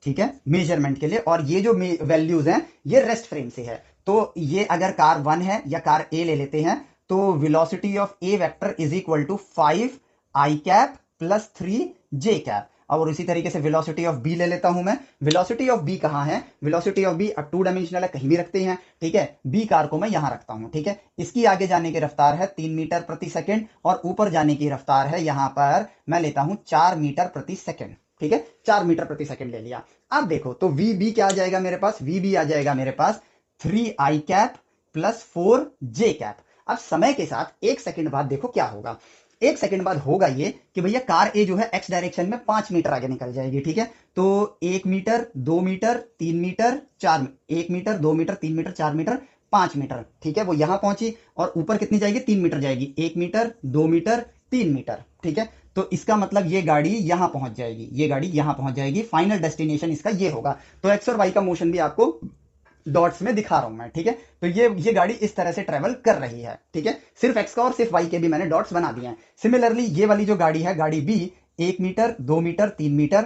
ठीक है, मेजरमेंट के लिए। और ये जो वैल्यूज हैं ये रेस्ट फ्रेम से है। तो ये अगर कार 1 है या कार ए ले लेते हैं, तो velocity of A vector is equal to 5 I cap plus 3 J cap. और इसी तरीके से वेलोसिटी ऑफ बी ले लेता हूं मैं। वेलोसिटी ऑफ बी कहां है, वेलोसिटी ऑफ बी 2 डायमेंशनल है, कहीं भी रखते हैं। ठीक है, बी कार को मैं यहां रखता हूं। ठीक है, इसकी आगे जाने की रफ्तार है 3 मीटर प्रति सेकंड और ऊपर जाने की रफ्तार है यहां पर मैं लेता हूं 4 मीटर प्रति सेकंड। ठीक है, 4 मीटर प्रति सेकंड ले लिया। अब देखो तो वी बी क्या आ जाएगा मेरे पास, वी बी आ जाएगा मेरे पास 3 i cap plus 4 j cap. अब समय के साथ 1 सेकंड बाद देखो क्या होगा। 1 सेकंड बाद होगा ये कि भैया कार ए जो है एक्स डायरेक्शन में 5 मीटर आगे निकल जाएगी। ठीक है, तो 1 metre 2 metre 3 metre 4, 1 metre 2 metre 3 metre 4 metre 5 metre. ठीक है, वो यहां पहुंची और ऊपर कितनी जाएगी, 3 मीटर जाएगी, 1 मीटर 2 मीटर 3 मीटर। ठीक है, तो इसका मतलब ये गाड़ी यहां पहुंच जाएगी, ये गाड़ी यहां पहुंच जाएगी। फाइनल डेस्टिनेशन इसका ये होगा। तो एक्स और वाई का मोशन भी आपको डॉट्स में दिखा रहा हूं मैं। ठीक है, तो ये गाड़ी इस तरह से ट्रेवल कर रही है। ठीक है, सिर्फ एक्स का और सिर्फ वाई के भी मैंने डॉट्स बना दिए हैं। सिमिलरली ये वाली जो गाड़ी है, गाड़ी बी, 1 मीटर 2 मीटर 3 मीटर,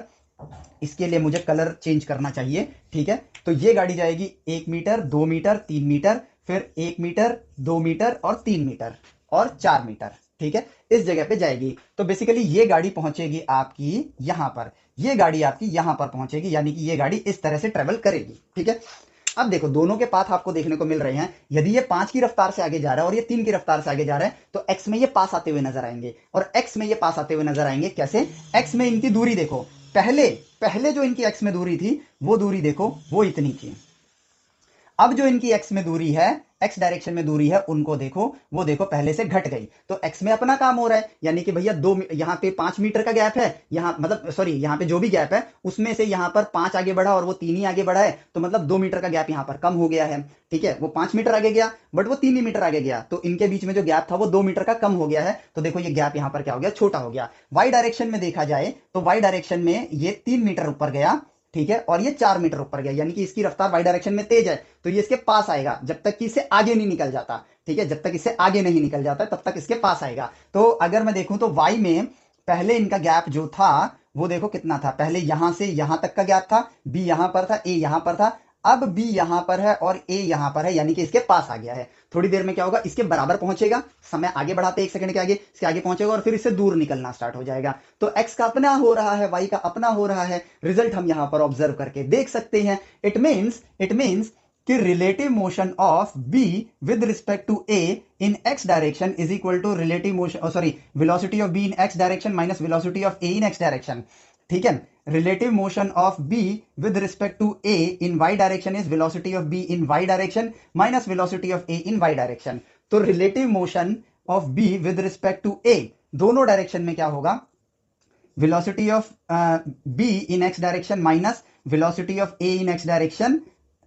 इसके लिए मुझे कलर चेंज करना चाहिए। ठीक है, तो ये गाड़ी जाएगी 1 मीटर 2 मीटर 3 मीटर, फिर 1 मीटर 2 मीटर और 3 मीटर और 4 मीटर। ठीक है, इस जगह पे जाएगी। तो बेसिकली ये गाड़ी पहुंचेगी आपकी यहां पर, ये गाड़ी आपकी यहां पर पहुंचेगी, यानी कि ये गाड़ी इस तरह से ट्रेवल करेगी। ठीक है, अब देखो दोनों के पाथ आपको देखने को मिल रहे हैं। यदि ये 5 की रफ्तार से आगे जा रहा है और ये 3 की रफ्तार से आगे जा रहा है, तो एक्स में ये पास आते हुए नजर आएंगे और एक्स में ये पास आते हुए नजर आएंगे। कैसे, एक्स में इनकी दूरी देखो, पहले जो इनकी एक्स में दूरी थी वो दूरी देखो, वो इतनी थी। अब जो इनकी एक्स में दूरी है, एक्स डायरेक्शन में दूरी है, उनको देखो, वो देखो पहले से घट गई। तो एक्स में अपना काम हो रहा है, यानी कि भैया यहाँ पे 5 मीटर का गैप है, यहाँ मतलब सॉरी यहाँ पे जो भी गैप है उसमें से यहाँ पर 5 आगे बढ़ा और वो 3 ही आगे बढ़ा है, तो मतलब 2 मीटर का गैप यहाँ पर कम हो गया है। ठीक है, वो 5 मीटर आगे गया बट वो 3 ही मीटर आगे गया, तो इनके बीच में जो गैप था वो 2 मीटर का कम हो गया है। तो देखो ये गैप यहाँ पर क्या हो गया, छोटा हो गया। वाई डायरेक्शन में देखा जाए तो वाई डायरेक्शन में ये 3 मीटर ऊपर गया, ठीक है, और ये 4 मीटर ऊपर गया, यानी कि इसकी रफ्तार वाई डायरेक्शन में तेज है, तो ये इसके पास आएगा जब तक कि इससे आगे नहीं निकल जाता। ठीक है, जब तक इससे आगे नहीं निकल जाता तब तक इसके पास आएगा। तो अगर मैं देखूं तो वाई में पहले इनका गैप जो था वो देखो कितना था, पहले यहां से यहां तक का गैप था, बी यहां पर था, ए यहां पर था, अब बी यहां पर है और ए यहां पर है, यानी कि इसके पास आ गया है। थोड़ी देर में क्या होगा, इसके बराबर पहुंचेगा, समय आगे बढ़ाते 1 सेकंड के आगे, इसके आगे पहुंचेगा और फिर इससे दूर निकलना स्टार्ट हो जाएगा। तो एक्स का अपना हो रहा है, वाई का अपना हो रहा है। रिजल्ट हम यहां पर ऑब्जर्व करके देख सकते हैं। इट मीन्स कि relative motion of B with respect to A in X direction is equal to relative motion velocity of B in X direction minus velocity of A in X direction. ठीक है, relative motion of B with respect to A in y direction is velocity of B in y direction minus velocity of A in y direction। तो relative motion of B with respect to A दोनों direction में क्या होगा, velocity of B in x direction minus velocity of A in x direction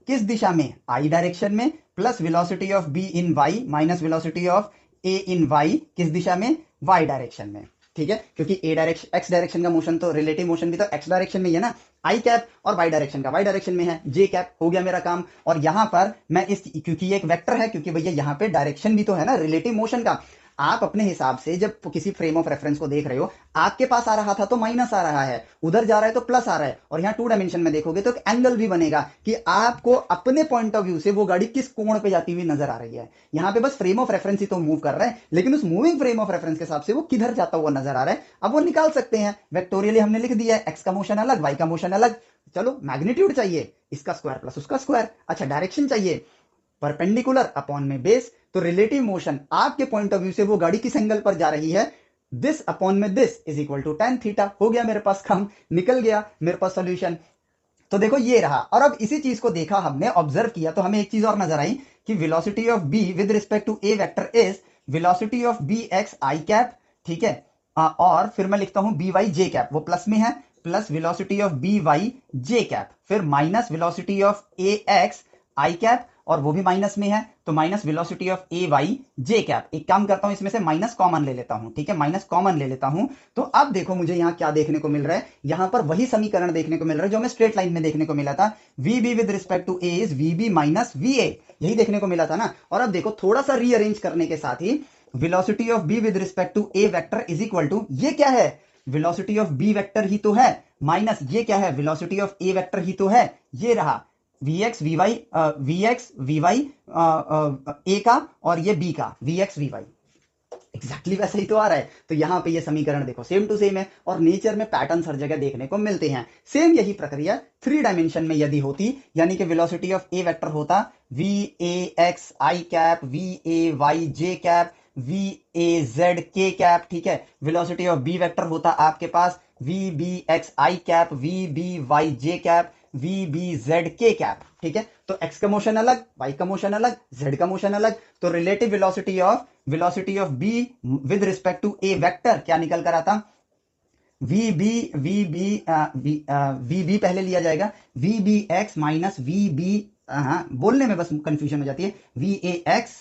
किस दिशा में, I direction में, plus velocity of B in y minus velocity of A in y किस दिशा में, y direction में। ठीक है, क्योंकि ए डायरेक्शन एक्स डायरेक्शन का मोशन तो रिलेटिव मोशन भी तो एक्स डायरेक्शन में ही है ना, आई कैप, और वाई डायरेक्शन का वाई डायरेक्शन में है, जे कैप। हो गया मेरा काम। और यहां पर मैं क्योंकि ये एक वेक्टर है, क्योंकि भैया यहां पे डायरेक्शन भी तो है ना रिलेटिव मोशन का। आप अपने हिसाब से जब किसी फ्रेम ऑफ रेफरेंस को देख रहे हो, आपके पास आ रहा था तो माइनस आ रहा है, उधर जा रहा है तो प्लस आ रहा है, और यहाँ 2 डायमेंशन में देखोगे तो एक एंगल भी बनेगा कि आपको अपने पॉइंट ऑफ व्यू से वो गाड़ी किस कोण पे जाती हुई नजर आ रही है। यहाँ पे बस फ्रेम ऑफ रेफरेंस ही तो मूव कर रहा है, लेकिन उस मूविंग फ्रेम ऑफ रेफरेंस के हिसाब से वो किधर जाता हुआ नजर आ रहा है, अब वो निकाल सकते हैं। वेक्टोरियली हमने लिख दिया है, एक्स का मोशन अलग, वाई का मोशन अलग। चलो मैग्नीट्यूड चाहिए, इसका स्क्वायर प्लस उसका स्क्वायर। अच्छा डायरेक्शन चाहिए, परपेंडिकुलर अपॉन में बेस, तो रिलेटिव मोशन आपके पॉइंट ऑफ व्यू से वो गाड़ी किस एंगल पर जा रही है, दिस अपॉन में this is equal to tan theta. हो गया मेरे पास काम, निकल गया मेरे पास सॉल्यूशन। तो देखो ये रहा, और अब इसी चीज को देखा हमने, ऑब्जर्व किया, तो हमें एक चीज और नजर आई कि velocity of B with respect to A vector is velocity of B x i cap, ठीक है। और फिर मैं लिखता हूं बी वाई जे कैप, वो प्लस में है, plus velocity of B y j cap, फिर minus velocity of A x i cap, और वो भी माइनस में है, तो minus velocity of A y j cap. एक काम करता हूं, इसमें से माइनस कॉमन ले लेता हूं, ठीक है, माइनस कॉमन ले लेता हूं। तो अब देखो मुझे यहां क्या देखने को मिल रहा है, यहां पर वही समीकरण देखने को मिल रहा है जो हमें स्ट्रेट लाइन में देखने को मिला था, V B with respect to A is V B minus we A, यही देखने को मिला था ना। और अब देखो थोड़ा सा रीअरेंज करने के साथ ही velocity of B with respect to A vector is equal to, ये क्या है, वेलोसिटी ऑफ बी वेक्टर ही तो है, माइनस ये क्या है, वेलोसिटी ऑफ ए वेक्टर ही तो है, ये रहा Vx Vy ए का, और ये b का Vx Vy, एग्जैक्टली वैसे ही तो आ रहा है। तो यहां पे ये समीकरण देखो सेम टू सेम है, और नेचर में पैटर्न हर जगह देखने को मिलते हैं। सेम यही प्रक्रिया 3 डायमेंशन में यदि होती, यानी कि वेलोसिटी ऑफ ए वेक्टर होता v A x i cap, v A y j cap, v A Z k cap, ठीक है। वेलोसिटी ऑफ बी वेक्टर होता आपके पास v B x i cap, v B y j cap, v B z k cap, ठीक है। तो x का motion अलग, वाई का मोशन अलग, जेड का मोशन अलग, तो relative velocity of B with respect to A vector क्या निकल कर आता, वी बी पहले लिया जाएगा, v B x minus v B, बोलने में बस कंफ्यूजन हो जाती है, v A x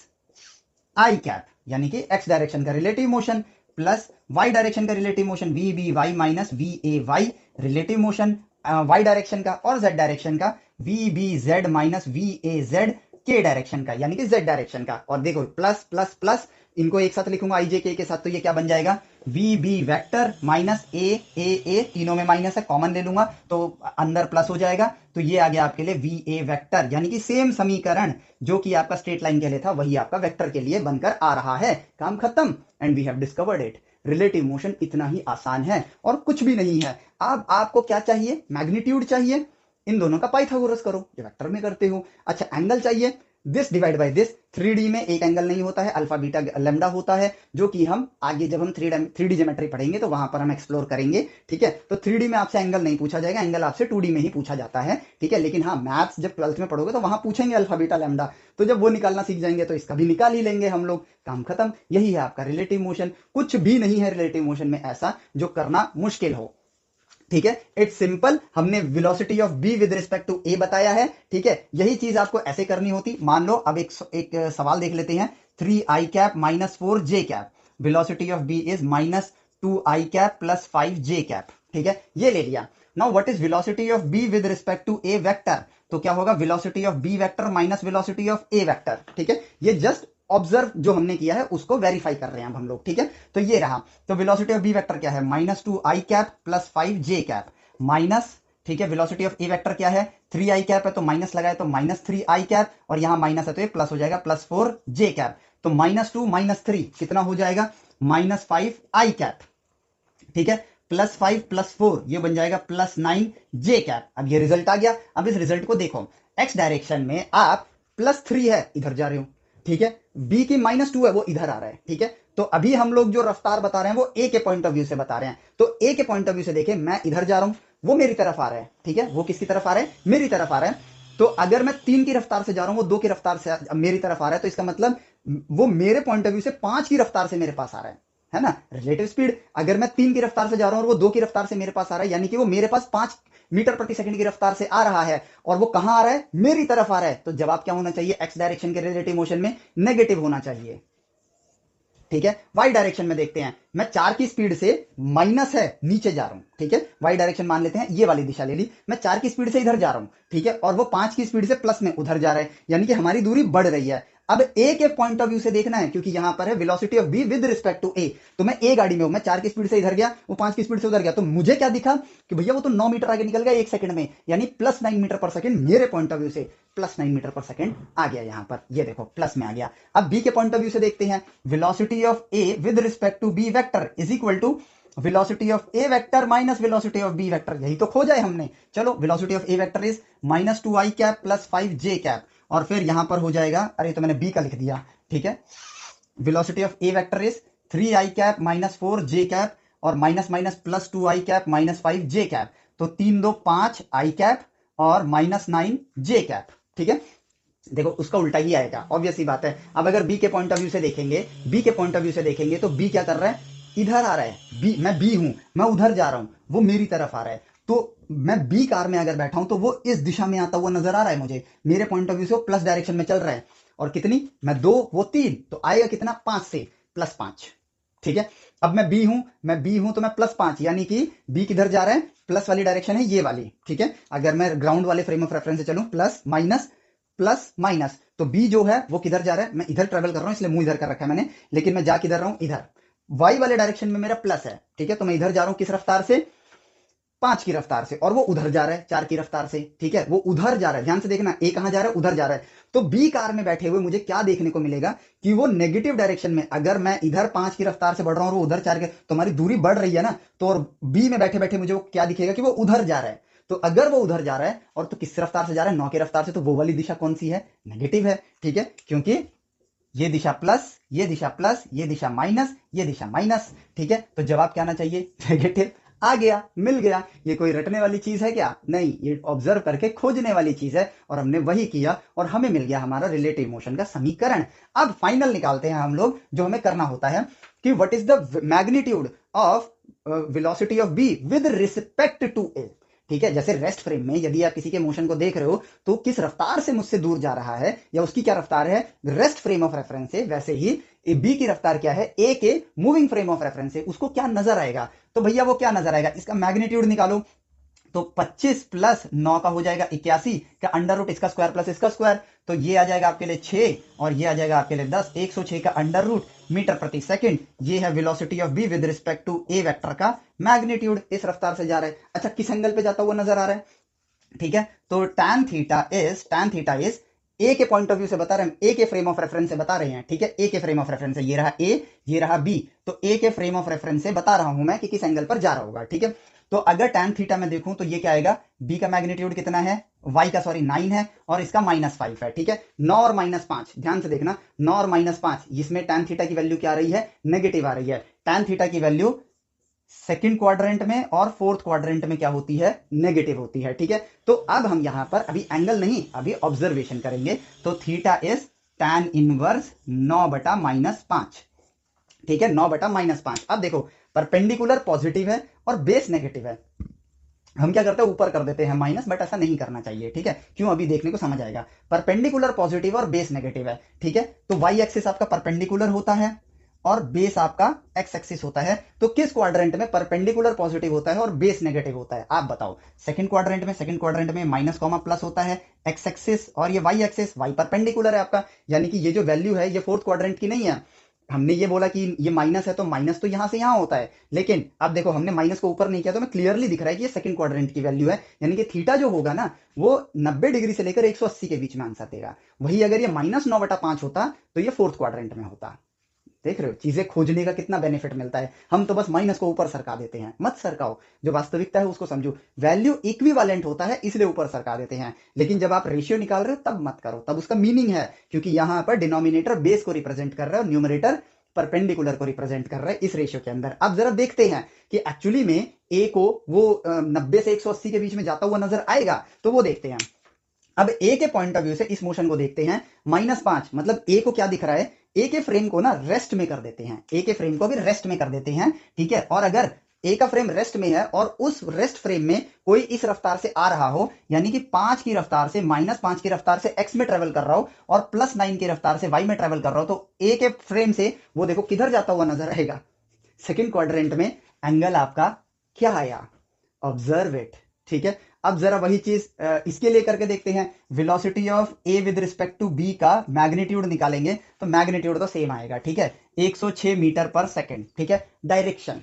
i cap, यानी कि एक्स डायरेक्शन का relative motion, plus y direction का relative motion v B y minus we A y relative motion y direction का, और जेड डायरेक्शन का we B Z minus we A Z के direction का, यानी कि जेड डायरेक्शन का। और देखो प्लस प्लस प्लस, इनको एक साथ लिखूंगा आई जे के साथ, तो ये क्या बन जाएगा, वी बी वेक्टर माइनस ए, तीनों में माइनस है, कॉमन ले लूंगा तो अंदर प्लस हो जाएगा, तो ये आ गया आपके लिए वी ए वेक्टर, यानी कि सेम समीकरण जो कि आपका स्ट्रेट लाइन के लिए था वही आपका वेक्टर के लिए बनकर आ रहा है। काम खत्म, and we have discovered it. Relative motion इतना ही आसान है और कुछ भी नहीं है। अब आपको क्या चाहिए, मैग्नीट्यूड चाहिए, इन दोनों का पाइथागोरस करो जो वेक्टर में करते हो। अच्छा एंगल चाहिए, this divide by this, 3D में एक एंगल नहीं होता है, अल्फा बीटा लैम्डा होता है, जो कि हम आगे जब हम 3D ज्योमेट्री पढ़ेंगे तो वहां पर हम एक्सप्लोर करेंगे, ठीक है। तो 3D में आपसे एंगल नहीं पूछा जाएगा, एंगल आपसे 2D में ही पूछा जाता है, ठीक है। लेकिन हाँ मैथ्स जब 12th में पढ़ोगे तो वहां पूछेंगे अल्फा बीटा लैम्डा, तो जब वो निकालना सीख जाएंगे तो इसका भी निकाल ही लेंगे हम लोग, काम खत्म। यही है आपका रिलेटिव मोशन, कुछ भी नहीं है रिलेटिव मोशन में ऐसा जो करना मुश्किल हो, ठीक है। इट्स सिंपल, हमने velocity of B with respect to A बताया है, ठीक है। यही चीज आपको ऐसे करनी होती। मान लो अब एक सवाल देख लेते हैं, 3 i cap minus 4 j cap, velocity of B is minus 2 i cap plus 5 j cap, ठीक है, ये ले लिया। Now what is velocity of B with respect to A vector, तो क्या होगा, velocity of B vector minus velocity of A vector, ठीक है। ये जस्ट ऑब्जर्व जो हमने किया है उसको वेरीफाई कर रहे हैं हम लोग, ठीक है। तो ये रहा, तो वेलोसिटी ऑफ बी वेक्टर क्या है, minus 2 i cap plus 5 j cap, minus, ठीक है, वेलोसिटी ऑफ ए वेक्टर क्या है, 3 आई कैप है तो माइनस लगाए तो माइनस 3 आई कैप, और यहां माइनस है तो ये प्लस हो जाएगा, प्लस 4 जे कैप, तो माइनस 2 माइनस 3 कितना हो जाएगा, माइनस 5 आई कैप, ठीक है, प्लस 5 प्लस 4 ये बन जाएगा प्लस 9 जे कैप। अब ये रिजल्ट आ गया। अब इस रिजल्ट को देखो, एक्स डायरेक्शन में आप प्लस 3 है इधर जा रहे हो, ठीक है, बी की माइनस 2 है वो इधर आ रहा है, ठीक है। तो अभी हम लोग जो रफ्तार बता रहे हैं वो ए के पॉइंट ऑफ व्यू से बता रहे हैं, तो ए के पॉइंट ऑफ व्यू से देखें, मैं इधर जा रहा हूं, वो मेरी तरफ आ रहा है, ठीक है, वो किसकी तरफ आ रहा है, मेरी तरफ आ रहा है। तो अगर मैं 3 की रफ्तार से जा रहा हूं, वो 2 की रफ्तार से मेरी तरफ आ रहा है, तो इसका मतलब वो मेरे पॉइंट ऑफ व्यू से 5 की रफ्तार से मेरे पास आ रहा है ना, रिलेटिव स्पीड। अगर मैं 3 की रफ्तार से जा रहा हूं और वो 2 की रफ्तार से मेरे पास आ रहा है, यानी कि वो मेरे पास 5 मीटर प्रति सेकंड की रफ्तार से आ रहा है, और वो कहां आ रहा है, मेरी तरफ आ रहा है। तो जवाब क्या होना चाहिए, एक्स डायरेक्शन के रिलेटिव मोशन में नेगेटिव होना चाहिए, ठीक है। वाई डायरेक्शन में देखते हैं, मैं 4 की स्पीड से माइनस है नीचे जा रहा हूं, ठीक है, वाई डायरेक्शन मान लेते हैं, ये वाली दिशा ले ली, मैं 4 की स्पीड से इधर जा रहा हूं, ठीक है, और वो 5 की स्पीड से प्लस में उधर जा रहा है, यानी कि हमारी दूरी बढ़ रही है। अब ए के पॉइंट ऑफ व्यू से देखना है, क्योंकि यहां पर है velocity of B with respect to A. तो मैं ए गाड़ी में हूं, मैं 4 की स्पीड से इधर गया, वो 5 की स्पीड से उधर गया, तो मुझे क्या दिखा कि भैया वो तो 9 मीटर आगे निकल गया 1 सेकंड में, यानी +9 मीटर पर सेकंड मेरे पॉइंट ऑफ व्यू से +9 मीटर पर सेकंड आ गया यहां पर, ये देखो प्लस में आ गया। अब बी के पॉइंट ऑफ व्यू से देखते हैं, velocity of A with respect to B vector is equal to velocity of A vector minus velocity of B vector, यही तो खोजा है हमने। चलो velocity of A vector is -2i cap plus 5j cap, और फिर यहां पर हो जाएगा, अरे तो मैंने बी का लिख दिया, ठीक है। Velocity of A vector is 3i cap minus 4j cap और minus minus +2i cap minus 5j cap, तो 3 2 5 i कैप और -9j कैप, ठीक है। देखो उसका उल्टा ही आएगा, ऑब्वियस सी बात है। अब अगर बी के पॉइंट ऑफ व्यू से देखेंगे, बी के पॉइंट ऑफ व्यू से देखेंगे तो बी क्या कर रहा है, इधर आ रहा है, बी, मैं बी हूं, मैं उधर जा रहा हूं, वो मेरी तरफ आ रहा है, तो मैं बी कार में अगर बैठा हूं तो वो इस दिशा में आता हुआ नजर आ रहा है मुझे, मेरे पॉइंट ऑफ व्यू से वो प्लस डायरेक्शन में चल रहा है। और कितनी, मैं 2 वो 3, तो आएगा कितना 5 से +5, ठीक है। अब मैं बी हूं तो मैं +5, यानी कि बी किधर जा रहा है, प्लस वाली डायरेक्शन है ये वाली, ठीक है। अगर मैं ग्राउंड वाले फ्रेम ऑफ रेफरेंस से चलूं, प्लस माइनस, तो बी जो है वो किधर जा रहा है, मैं इधर ट्रेवल कर रहा हूं, इसलिए मुंह इधर कर रखा है मैंने, लेकिन मैं जा किधर रहा हूं, इधर वाई वाले डायरेक्शन में मेरा प्लस है, ठीक है। तो मैं इधर जा रहा हूं किस रफ्तार से, 5 की रफ्तार से, और वो उधर जा रहा है 4 की रफ्तार से, ठीक है। वो उधर जा रहा है, ध्यान से देखना, ए कहां जा रहा है, उधर जा रहा है। तो बी कार में बैठे हुए मुझे क्या देखने को मिलेगा कि वो नेगेटिव डायरेक्शन में, अगर मैं इधर 5 की रफ्तार से बढ़ रहा हूं और वो उधर 4 के, तो हमारी दूरी बढ़ रही है ना, तो और बी में बैठे बैठे मुझे वो क्या दिखेगा कि वो उधर जा रहा है। तो अगर वो उधर जा रहा है और तो किस रफ्तार से जा रहा है, 9 की रफ्तार से, तो वो वाली दिशा कौन सी है, नेगेटिव है, ठीक है। क्योंकि ये दिशा प्लस, ये दिशा प्लस, ये दिशा माइनस, ये दिशा माइनस, ठीक है। तो जवाब क्या आना चाहिए, नेगेटिव। आ गया, मिल गया। ये कोई रटने वाली चीज है क्या, नहीं, ये ऑब्जर्व करके खोजने वाली चीज है, और हमने वही किया और हमें मिल गया हमारा रिलेटिव मोशन का समीकरण। अब फाइनल निकालते हैं हम लोग, जो हमें करना होता है कि what is the magnitude of velocity of B with respect to A, ठीक है। जैसे रेस्ट फ्रेम में यदि आप किसी के मोशन को देख रहे हो तो किस रफ्तार से मुझसे दूर जा रहा है, या उसकी क्या रफ्तार है रेस्ट फ्रेम ऑफ रेफरेंस से, वैसे ही बी की रफ्तार क्या है ए के मूविंग फ्रेम ऑफ रेफरेंस से, उसको क्या नजर आएगा। तो भैया वो क्या नजर आएगा, इसका मैग्नीट्यूड निकालो। तो 25 प्लस 9 का हो जाएगा 81 का अंडर रूट इसका स्क्वायर प्लस इसका स्क्वायर, तो ये आ जाएगा आपके लिए 6 और ये आ जाएगा आपके लिए 10, 106 का अंडर रूट मीटर प्रति सेकंड। ये है velocity of B with respect to A vector का मैग्नीट्यूड, इस रफ्तार से जा रहा है। अच्छा, किस एंगल पे जाता हुआ नजर आ रहा है, ठीक है। तो tan थीटा इज ए के पॉइंट ऑफ व्यू से बता रहे हैं, ए के फ्रेम ऑफ रेफरेंस से बता रहे हैं, ठीक है। ए के फ्रेम ऑफ रेफरेंस से, ये रहा ए, ये रहा बी, तो ए के फ्रेम ऑफ रेफरेंस से बता रहा हूं मैं कि किस एंगल पर जा रहा होगा, ठीक है। तो अगर tan थीटा में देखूं तो ये क्या आएगा, बी का मैग्नीट्यूड कितना है, y का 9 है और इसका -5 है, ठीक है। 9 और -5, ध्यान से देखना, 9 और -5, इसमें tan थीटा की वैल्यू क्या आ रही है, नेगेटिव आ रही है। tan थीटा की वैल्यू सेकंड क्वाड्रेंट में और फोर्थ क्वाड्रेंट में क्या होती है, नेगेटिव होती है, ठीक है। तो अब हम यहां पर अभी एंगल नहीं, अभी ऑब्जर्वेशन करेंगे। तो थीटा इज tan इनवर्स 9/-5, ठीक है, 9/-5। अब देखो परपेंडिकुलर पॉजिटिव है और बेस नेगेटिव है, हम क्या करते हैं ऊपर कर देते हैं माइनस, बट ऐसा नहीं करना चाहिए, ठीक है। क्यों, अभी देखने को समझ आएगा। परपेंडिकुलर पॉजिटिव और बेस नेगेटिव है, ठीक है। तो वाई एक्सिस आपका परपेंडिकुलर होता है और बेस आपका एक्स एक्सिस होता है। तो किस क्वाड्रेंट में परपेंडिकुलर पॉजिटिव होता है और बेस नेगेटिव होता है, आप बताओ। सेकंड क्वाड्रेंट में माइनस कॉमा प्लस होता है, एक्स एक्सिस, और ये वाई एक्सिस, वाई परपेंडिकुलर है आपका, यानी कि ये जो वैल्यू है ये फोर्थ क्वाड्रेंट की नहीं है। हमने ये बोला कि ये माइनस है तो माइनस तो यहां से यहां होता है, लेकिन अब देखो हमने माइनस को ऊपर नहीं किया, तो हमें क्लियरली दिख रहा है कि ये सेकंड क्वाड्रेंट की वैल्यू है, यानी कि थीटा जो होगा ना वो 90 डिग्री से लेकर 180 के बीच में आंसर देगा। वही अगर ये -9/5 होता तो ये फोर्थ क्वाड्रेंट में होता। देख रहे हो चीजें खोजने का कितना बेनिफिट मिलता है। हम तो बस माइनस को ऊपर सरका देते हैं, मत सरकाओ, जो वास्तविकता है उसको समझो। वैल्यू इक्विवेलेंट होता है इसलिए ऊपर सरका देते हैं, लेकिन जब आप रेशियो निकाल रहे हो तब मत करो, तब उसका मीनिंग है, क्योंकि यहां पर डिनोमिनेटर बेस को रिप्रेजेंट कर रहा है और न्यूमरेटर परपेंडिकुलर को रिप्रेजेंट कर रहा है इस रेशियो के अंदर। अब जरा देखते हैं कि एक्चुअली में ए को वो 90 से 180 के बीच में जाता हुआ नजर आएगा, तो वो देखते हैं। अब ए के पॉइंट ऑफ व्यू से इस मोशन को देखते हैं, -5 मतलब ए को क्या दिख रहा है, ए के फ्रेम को ना रेस्ट में कर देते हैं, ए के फ्रेम को भी रेस्ट में कर देते हैं, ठीक है। और अगर ए का फ्रेम रेस्ट में है और उस रेस्ट फ्रेम में कोई इस रफ्तार से आ रहा हो, यानी कि 5 की रफ्तार से -5 की रफ्तार से एक्स में ट्रेवल कर रहा हो और +9 की रफ्तार से वाई में ट्रेवल कर रहा हो, तो ए के फ्रेम से वो देखो किधर जाता हुआ नजर आएगा, सेकंड क्वाड्रेंट में। एंगल आपका क्या आया, ऑब्जर्व इट, ठीक है। अब जरा वही चीज इसके लिए करके देखते हैं। Velocity of A with respect to B का मैग्नीट्यूड निकालेंगे तो मैग्नीट्यूड तो सेम आएगा, ठीक है, 106 मीटर पर सेकंड, ठीक है। डायरेक्शन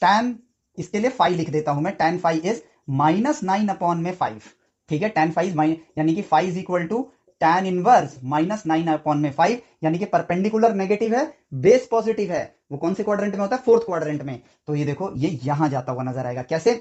tan, इसके लिए फाइव लिख देता हूं मैं, tan फाइव इज -9/5, ठीक है। tan फाइव यानी कि five is equal to tan inverse -9/5, यानी कि परपेंडिकुलर नेगेटिव है, बेस पॉजिटिव है। वो कौन से क्वाड्रेंट में होता है? फोर्थ क्वाड्रेंट में। तो ये देखो, ये यहां जाता हुआ नजर आएगा। कैसे?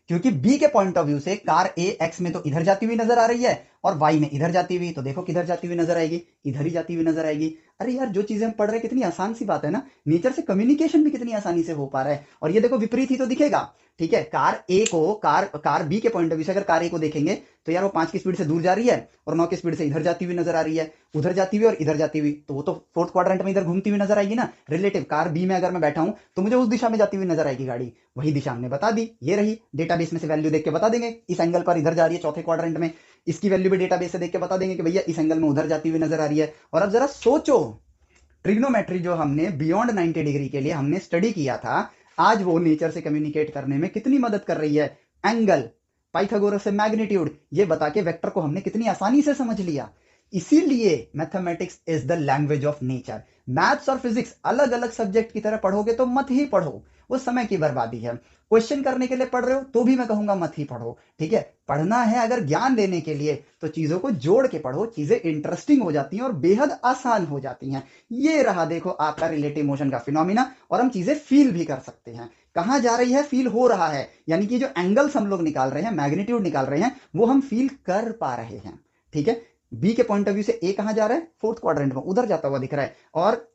क्योंकि बी के पॉइंट ऑफ व्यू से कार ए एक्स में तो इधर जाती हुई नजर आ रही है और वाई में इधर जाती हुई, तो देखो किधर जाती हुई नजर आएगी? इधर ही जाती हुई नजर आएगी। अरे यार, जो चीजें हम पढ़ रहे हैं कितनी आसान सी बात है ना। नेचर से कम्युनिकेशन भी कितनी आसानी से हो पा रहा है। और ये देखो विपरीत ही तो दिखेगा, ठीक है। कार ए को कार बी के पॉइंट ऑफ व्यू से अगर कार ए को देखेंगे तो यार वो 5 की स्पीड से दूर जा रही है और 9 की स्पीड से इधर जाती हुई नजर आ रही है, उधर जाती हुई और इधर जाती हुई, तो वो तो फोर्थ क्वाड्रेंट में इधर घूमती हुई नजर आएगी ना। रिलेटिव कार बी में अगर मैं बैठा हूं तो मुझे उस दिशा में जाती हुई नजर आएगी गाड़ी, वही दिशा हमने बता दी, ये रही। डेटाबेस में से वैल्यू देख के बता देंगे इस एंगल पर इधर जा रही है चौथे क्वाड्रेंट में, इसकी वैल्यू भी डेटाबेस से देख के बता देंगे कि भैया इस एंगल में उधर जाती हुई नजर आ रही है। और अब जरा सोचो, ट्रिग्नोमेट्री जो हमने बियॉन्ड 90 डिग्री के लिए हमने स्टडी किया था, आज वो नेचर से कम्युनिकेट करने में कितनी मदद कर रही है। एंगल, पाइथागोरस से मैग्नीट्यूड, ये बता के वेक्टर को हमने कितनी आसानी से समझ लिया। इसीलिए mathematics is the language of nature. Maths और फिजिक्स अलग अलग सब्जेक्ट की तरह पढ़ोगे तो मत ही पढ़ो, वो समय की बर्बादी है। क्वेश्चन करने के लिए पढ़ रहे हो तो भी मैं कहूंगा मत ही पढ़ो, ठीक है। पढ़ना है अगर ज्ञान देने के लिए तो चीजों को जोड़ के पढ़ो, चीजें इंटरेस्टिंग हो जाती हैं और बेहद आसान हो जाती हैं। ये रहा देखो आपका रिलेटिव मोशन का फिनोमिना, और हम चीजें फील भी कर सकते हैं। कहां जा रही है? फील हो रहा है, यानी कि जो एंगल्स हम लोग निकाल रहे हैं, मैग्नीट्यूड निकाल रहे हैं, वो हम फील कर पा रहे हैं, ठीक है। बी के पॉइंट ऑफ व्यू से ए कहां जा रहा है? फोर्थ क्वाड्रेंट में, उधर जाता हुआ दिख रहा है। और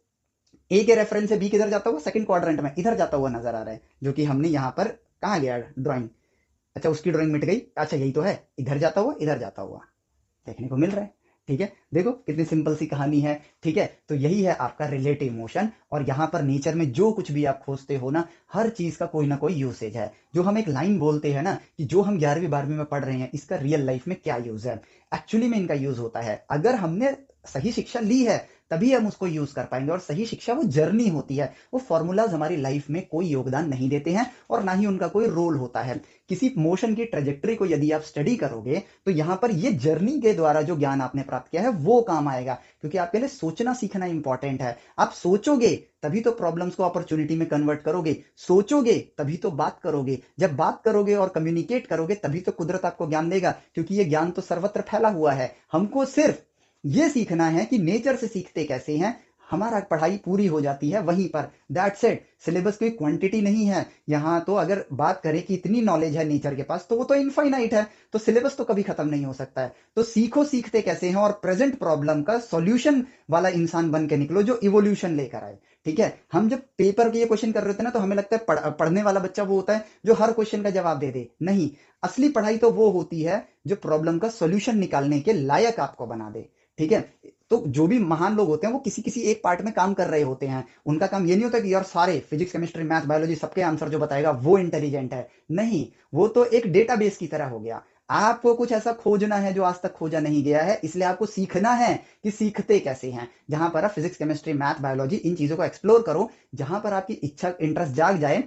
ए के रेफरेंस से बी किधर जाता हुआ? सेकंड क्वाड्रेंट में, इधर जाता हुआ नजर आ रहा है, जो कि हमने यहां पर कहा गया ड्राइंग। अच्छा, उसकी ड्राइंग मिट गई। अच्छा, यही तो है, इधर जाता हुआ इधर जाता हुआ देखने को मिल रहा है, ठीक है। देखो कितनी सिंपल सी कहानी है, ठीक है। तो यही है आपका रिलेटिव मोशन। और यहां पर नेचर में जो कुछ भी आप खोजते हो ना, हर चीज का कोई ना कोई यूसेज है। जो हम एक लाइन बोलते हैं ना कि जो हम 11वीं 12वीं में पढ़ रहे हैं, इसका रियल लाइफ में क्या यूज है, एक्चुअली में इनका यूज होता है। अगर हमने सही शिक्षा ली है तभी हम उसको यूज कर पाएंगे। और सही शिक्षा वो जर्नी होती है, वो फॉर्मूलाज हमारी लाइफ में कोई योगदान नहीं देते हैं और ना ही उनका कोई रोल होता है। किसी मोशन की ट्रेजेक्टरी को यदि आप स्टडी करोगे तो यहां पर ये जर्नी के द्वारा जो ज्ञान आपने प्राप्त किया है वो काम आएगा, क्योंकि आपके लिए सोचना सीखना इंपॉर्टेंट है। आप सोचोगे तभी तो प्रॉब्लम्स को अपॉर्चुनिटी में कन्वर्ट करोगे, सोचोगे तभी तो बात करोगे, जब बात करोगे और कम्युनिकेट करोगे तभी तो कुदरत आपको ज्ञान देगा, क्योंकि ये ज्ञान तो सर्वत्र फैला हुआ है। हमको सिर्फ ये सीखना है कि नेचर से सीखते कैसे हैं, हमारा पढ़ाई पूरी हो जाती है वहीं पर। That's it. सिलेबस कोई क्वांटिटी नहीं है यहाँ तो। अगर बात करें कि इतनी नॉलेज है नेचर के पास तो वो तो इनफाइनाइट है, तो सिलेबस तो कभी खत्म नहीं हो सकता है। तो सीखो सीखते कैसे हैं और प्रेजेंट प्रॉब्लम का सॉल्यूशन वाला इंसान बन के निकलो जो इवोल्यूशन लेकर आए, ठीक है। हम जब पेपर के ये क्वेश्चन कर रहे थे ना तो हमें लगता है पढ़ने वाला बच्चा वो होता है जो हर क्वेश्चन का जवाब दे दे। नहीं, असली पढ़ाई तो वो होती है जो प्रॉब्लम का सॉल्यूशन निकालने के लायक आपको बना दे, ठीक है। तो जो भी महान लोग होते हैं वो किसी किसी एक पार्ट में काम कर रहे होते हैं। उनका काम ये नहीं होता कि यार सारे फिजिक्स केमिस्ट्री मैथ बायोलॉजी सबके आंसर जो बताएगा वो इंटेलिजेंट है। नहीं, वो तो एक डेटाबेस की तरह हो गया। आपको कुछ ऐसा खोजना है जो आज तक खोजा नहीं गया है, इसलिए आपको सीखना है कि सीखते कैसे हैं। जहां पर आप फिजिक्स केमिस्ट्री मैथ बायोलॉजी इन चीजों को एक्सप्लोर करो, जहां पर आपकी इच्छा इंटरेस्ट जाग जाए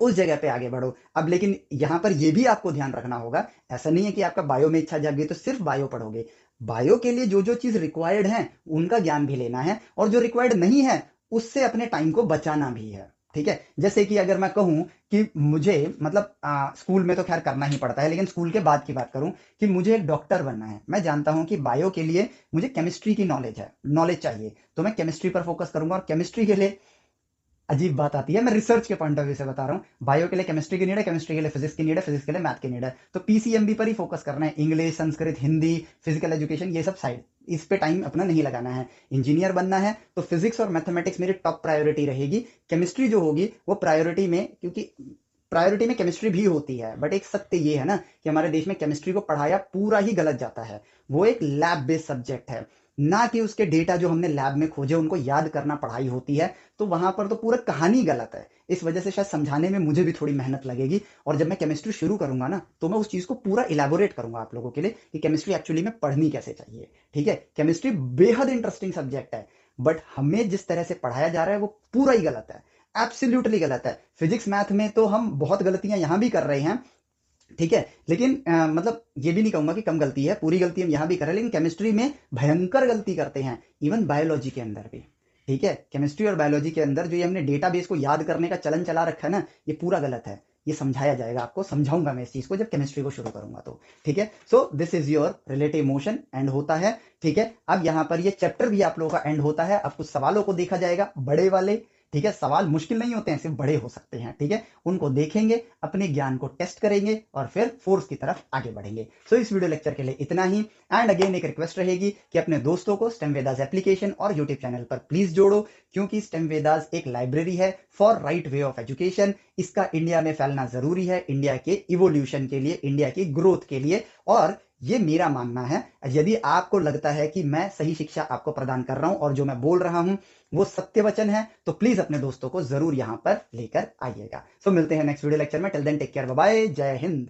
उस जगह पे आगे बढ़ो। अब लेकिन यहां पर यह भी आपको ध्यान रखना होगा, ऐसा नहीं है कि आपका बायो में इच्छा जाग गई तो सिर्फ बायो पढ़ोगे। बायो के लिए जो जो चीज रिक्वायर्ड है उनका ज्ञान भी लेना है, और जो रिक्वायर्ड नहीं है उससे अपने टाइम को बचाना भी है, ठीक है। जैसे कि अगर मैं कहूं कि मुझे मतलब स्कूल में तो खैर करना ही पड़ता है, लेकिन स्कूल के बाद की बात करूं कि मुझे एक डॉक्टर बनना है, मैं जानता हूं कि बायो के लिए मुझे केमिस्ट्री की नॉलेज चाहिए, तो मैं केमिस्ट्री पर फोकस करूंगा। और केमिस्ट्री के लिए अजीब बात आती है, मैं रिसर्च के पॉइंट ऑफ व्यू से बता रहा हूँ। बायो के लिए केमिस्ट्री की नीड है, केमिस्ट्री के लिए फिजिक्स की नीड है, फिजिक्स के लिए मैथ की नीड है, तो पीसीएमबी पर ही फोकस करना है। English, Sanskrit, Hindi, physical education, ये सब साइड, इस पे टाइम अपना नहीं लगाना है। इंजीनियर बनना है तो फिजिक्स और मैथमेटिक्स मेरी टॉप प्रायोरिटी रहेगी। केमिस्ट्री जो होगी वो प्रायोरिटी में, क्योंकि प्रायोरिटी में केमिस्ट्री भी होती है, बट एक सत्य ये है ना कि हमारे देश में केमिस्ट्री को पढ़ाया पूरा ही गलत जाता है। वो एक लैब बेस्ड सब्जेक्ट है, ना कि उसके डेटा जो हमने लैब में खोजे उनको याद करना पढ़ाई होती है। तो वहां पर तो पूरा कहानी गलत है। इस वजह से शायद समझाने में मुझे भी थोड़ी मेहनत लगेगी, और जब मैं केमिस्ट्री शुरू करूंगा ना तो मैं उस चीज को पूरा इलेबोरेट करूंगा आप लोगों के लिए कि केमिस्ट्री एक्चुअली में पढ़नी कैसे चाहिए, ठीक है। केमिस्ट्री बेहद इंटरेस्टिंग सब्जेक्ट है, बट हमें जिस तरह से पढ़ाया जा रहा है वो पूरा ही गलत है, एब्सोल्युटली गलत है। फिजिक्स मैथ में तो हम बहुत गलतियां यहां भी कर रहे हैं, ठीक है, लेकिन मतलब ये भी नहीं कहूंगा कि कम गलती है, पूरी गलती हम यहाँ भी कर रहे हैं, लेकिन केमिस्ट्री में भयंकर गलती करते हैं, इवन बायोलॉजी के अंदर भी। ठीक है, केमिस्ट्री और बायोलॉजी के अंदर जो ये हमने डेटाबेस को याद करने का चलन चला रखा है ना, ये पूरा गलत है। ये समझाया जाएगा, आपको समझाऊंगा मैं इस चीज को जब केमिस्ट्री को शुरू करूंगा तो। ठीक है, so this is your relative motion and होता है। ठीक है, अब यहाँ पर ये चैप्टर भी आप लोगों का एंड होता है। अब कुछ सवालों को देखा जाएगा, बड़े वाले। ठीक है, सवाल मुश्किल नहीं होते हैं, सिर्फ बड़े हो सकते हैं। ठीक है, उनको देखेंगे, अपने ज्ञान को टेस्ट करेंगे और फिर फोर्स की तरफ आगे बढ़ेंगे। सो इस वीडियो लेक्चर के लिए इतना ही। एंड अगेन एक रिक्वेस्ट रहेगी कि अपने दोस्तों को स्टेम वेदास एप्लीकेशन और यूट्यूब चैनल पर प्लीज जोड़ो, क्योंकि स्टेम वेदास एक लाइब्रेरी है for right way of education. इसका इंडिया में फैलना जरूरी है, इंडिया के इवोल्यूशन के लिए, इंडिया की ग्रोथ के लिए। और ये मेरा मानना है, यदि आपको लगता है कि मैं सही शिक्षा आपको प्रदान कर रहा हूं और जो मैं बोल रहा हूं वो सत्य वचन है, तो प्लीज अपने दोस्तों को जरूर यहां पर लेकर आइएगा। सो मिलते हैं नेक्स्ट वीडियो लेक्चर में। Till then take care, bye bye, जय हिंद।